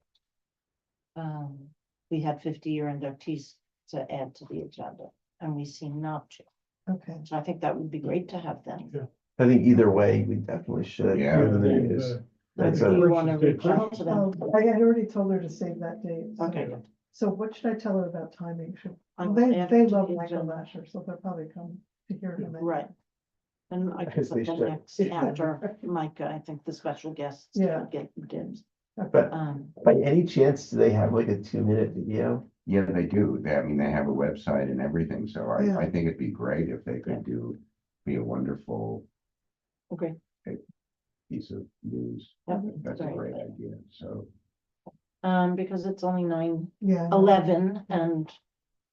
we had 50-year inductees to add to the agenda, and we seem not to. Okay. So I think that would be great to have them. Yeah. I think either way, we definitely should. Yeah. given the news. That's Do a- you want to reach out to them? I had already told her to save that date. so- Okay, good. So what should I tell her about timing? Should, I well, will they, add they it to love the Michael agenda. Lasher, so they'll probably come to hear him. Right. And I Because guess they the should. next, after Micah, I think the special guests Yeah. could get dibs. But Um, by any chance, do they have like a 2-minute video? Yeah, they do. I mean, they have a website and everything, so Yeah. I think it'd be great if they could be a wonderful okay. piece of news. Yep, That's a very great good. idea, so. Because it's only 9:11 Yeah. and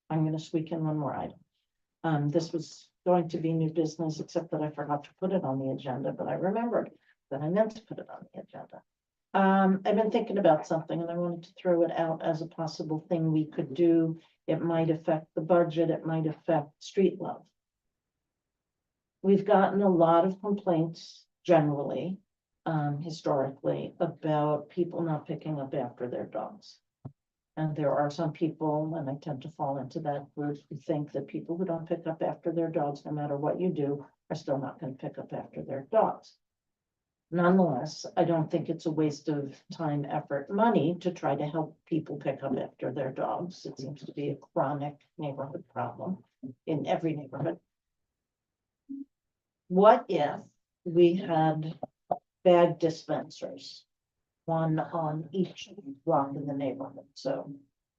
I'm gonna squeak in one more item. This was going to be new business, except that I forgot to put it on the agenda, but I remembered that I meant to put it on the agenda. I've been thinking about something and I wanted to throw it out as a possible thing we could do. It might affect the budget, it might affect street love. We've gotten a lot of complaints generally, historically, about people not picking up after their dogs. And there are some people, and I tend to fall into that group, who think that people who don't pick up after their dogs, no matter what you do, are still not going to pick up after their dogs. Nonetheless, I don't think it's a waste of time, effort, money to try to help people pick up after their dogs. It seems to be a chronic neighborhood problem in every neighborhood. What if we had bag dispensers? One on each block in the neighborhood, so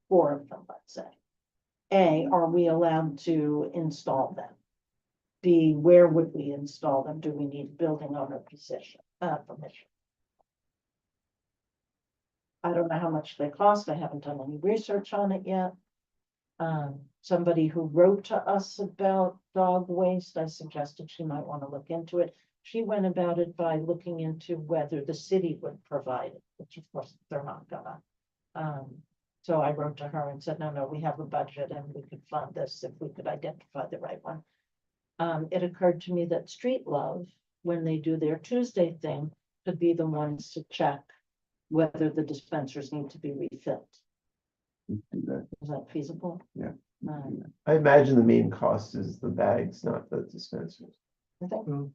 4 of them, let's say. Are we allowed to install them? B, where would we install them? Do we need building owner permission? I don't know how much they cost. I haven't done any research on it yet. Somebody who wrote to us about dog waste, I suggested she might want to look into it. She went about it by looking into whether the city would provide it, which of course they're not gonna. So I wrote to her and said, no, we have a budget and we could fund this if we could identify the right one. It occurred to me that Street Love, when they do their Tuesday thing, could be the ones to check whether the dispensers need to be refilled. Do that. Is that feasible? Yeah. I imagine the main cost is the bags, not the dispensers. I think Well,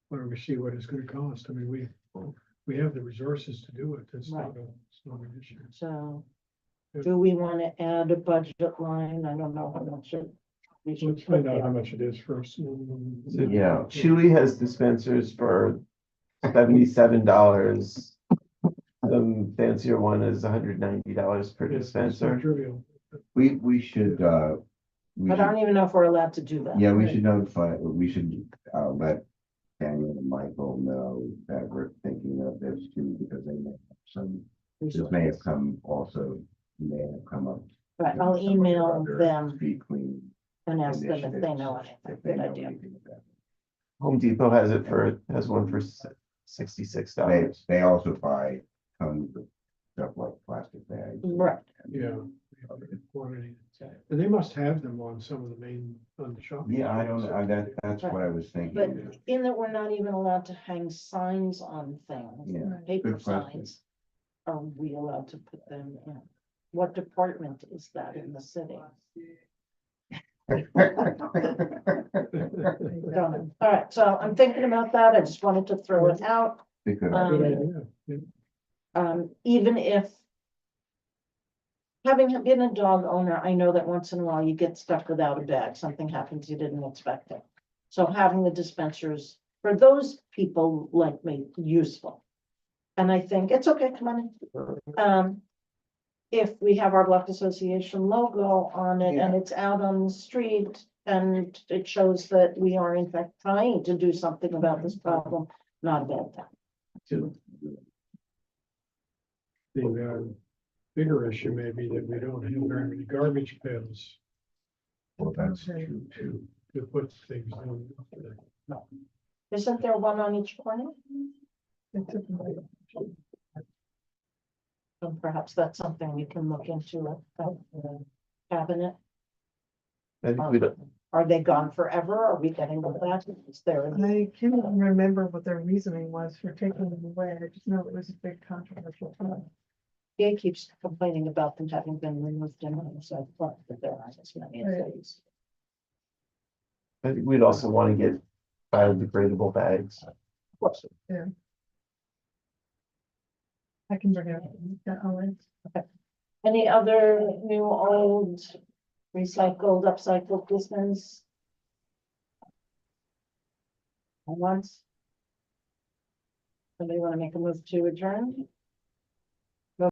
why don't we see what it's gonna cost? I mean, we have the resources to do it. It's not it's not an issue. so. Do we want to add a budget line? I don't know how much it. We should Let's find put out how there. much it is first. Yeah. Chewy has dispensers for $77. Some fancier one is $190 per It's not dispenser. trivial. We should, we But I don't should, even know if we're allowed to do that. yeah, we should notify, we should, let Daniel and Michael know that we're thinking of this too, because they may have some, this may have come also, may have come up. Right, I'll in some of their email other them Street clean and ask them if they initiatives, know anything. if they Good know idea. anything about it. Home Depot has one for $66. They also buy tons of stuff like plastic bags. Right. Yeah. Quantity. And they must have them on some of the main, on the shop. Yeah, I don't know, that's what I was thinking. But in that we're not even allowed to hang signs on things, Yeah, paper good question. signs. Are we allowed to put them in? What department is that in the city? Don't know. All right, so I'm thinking about that. I just wanted to throw it out. Good Good idea. idea. Yeah. Even if. Having been a dog owner, I know that once in a while you get stuck without a bag, something happens, you didn't expect it. So having the dispensers, for those people like me, useful. And I think it's okay, come on in. If we have our Block Association logo on it and it's out on the street, and it shows that we are in fact trying to do something about this problem, not a bad thing. too. The bigger issue may be that we don't have very many garbage pails Well, that's Okay. true too. to put things in. Isn't there one on each corner? It took me- So perhaps that's something we can look into at the cabinet. I think we don't, Are they gone forever? Are we getting them back? Is there? I can't even remember what their reasoning was for taking them away. I just know it was a big controversial time. He keeps complaining about them having been removed and so I thought that there aren't as many as there used. I think we'd also want to get biodegradable bags. Of course. I can bring it up. Yeah, I'll wait. Any other new, old, recycled, upcycled business? Once? Somebody want to make a move to adjourn?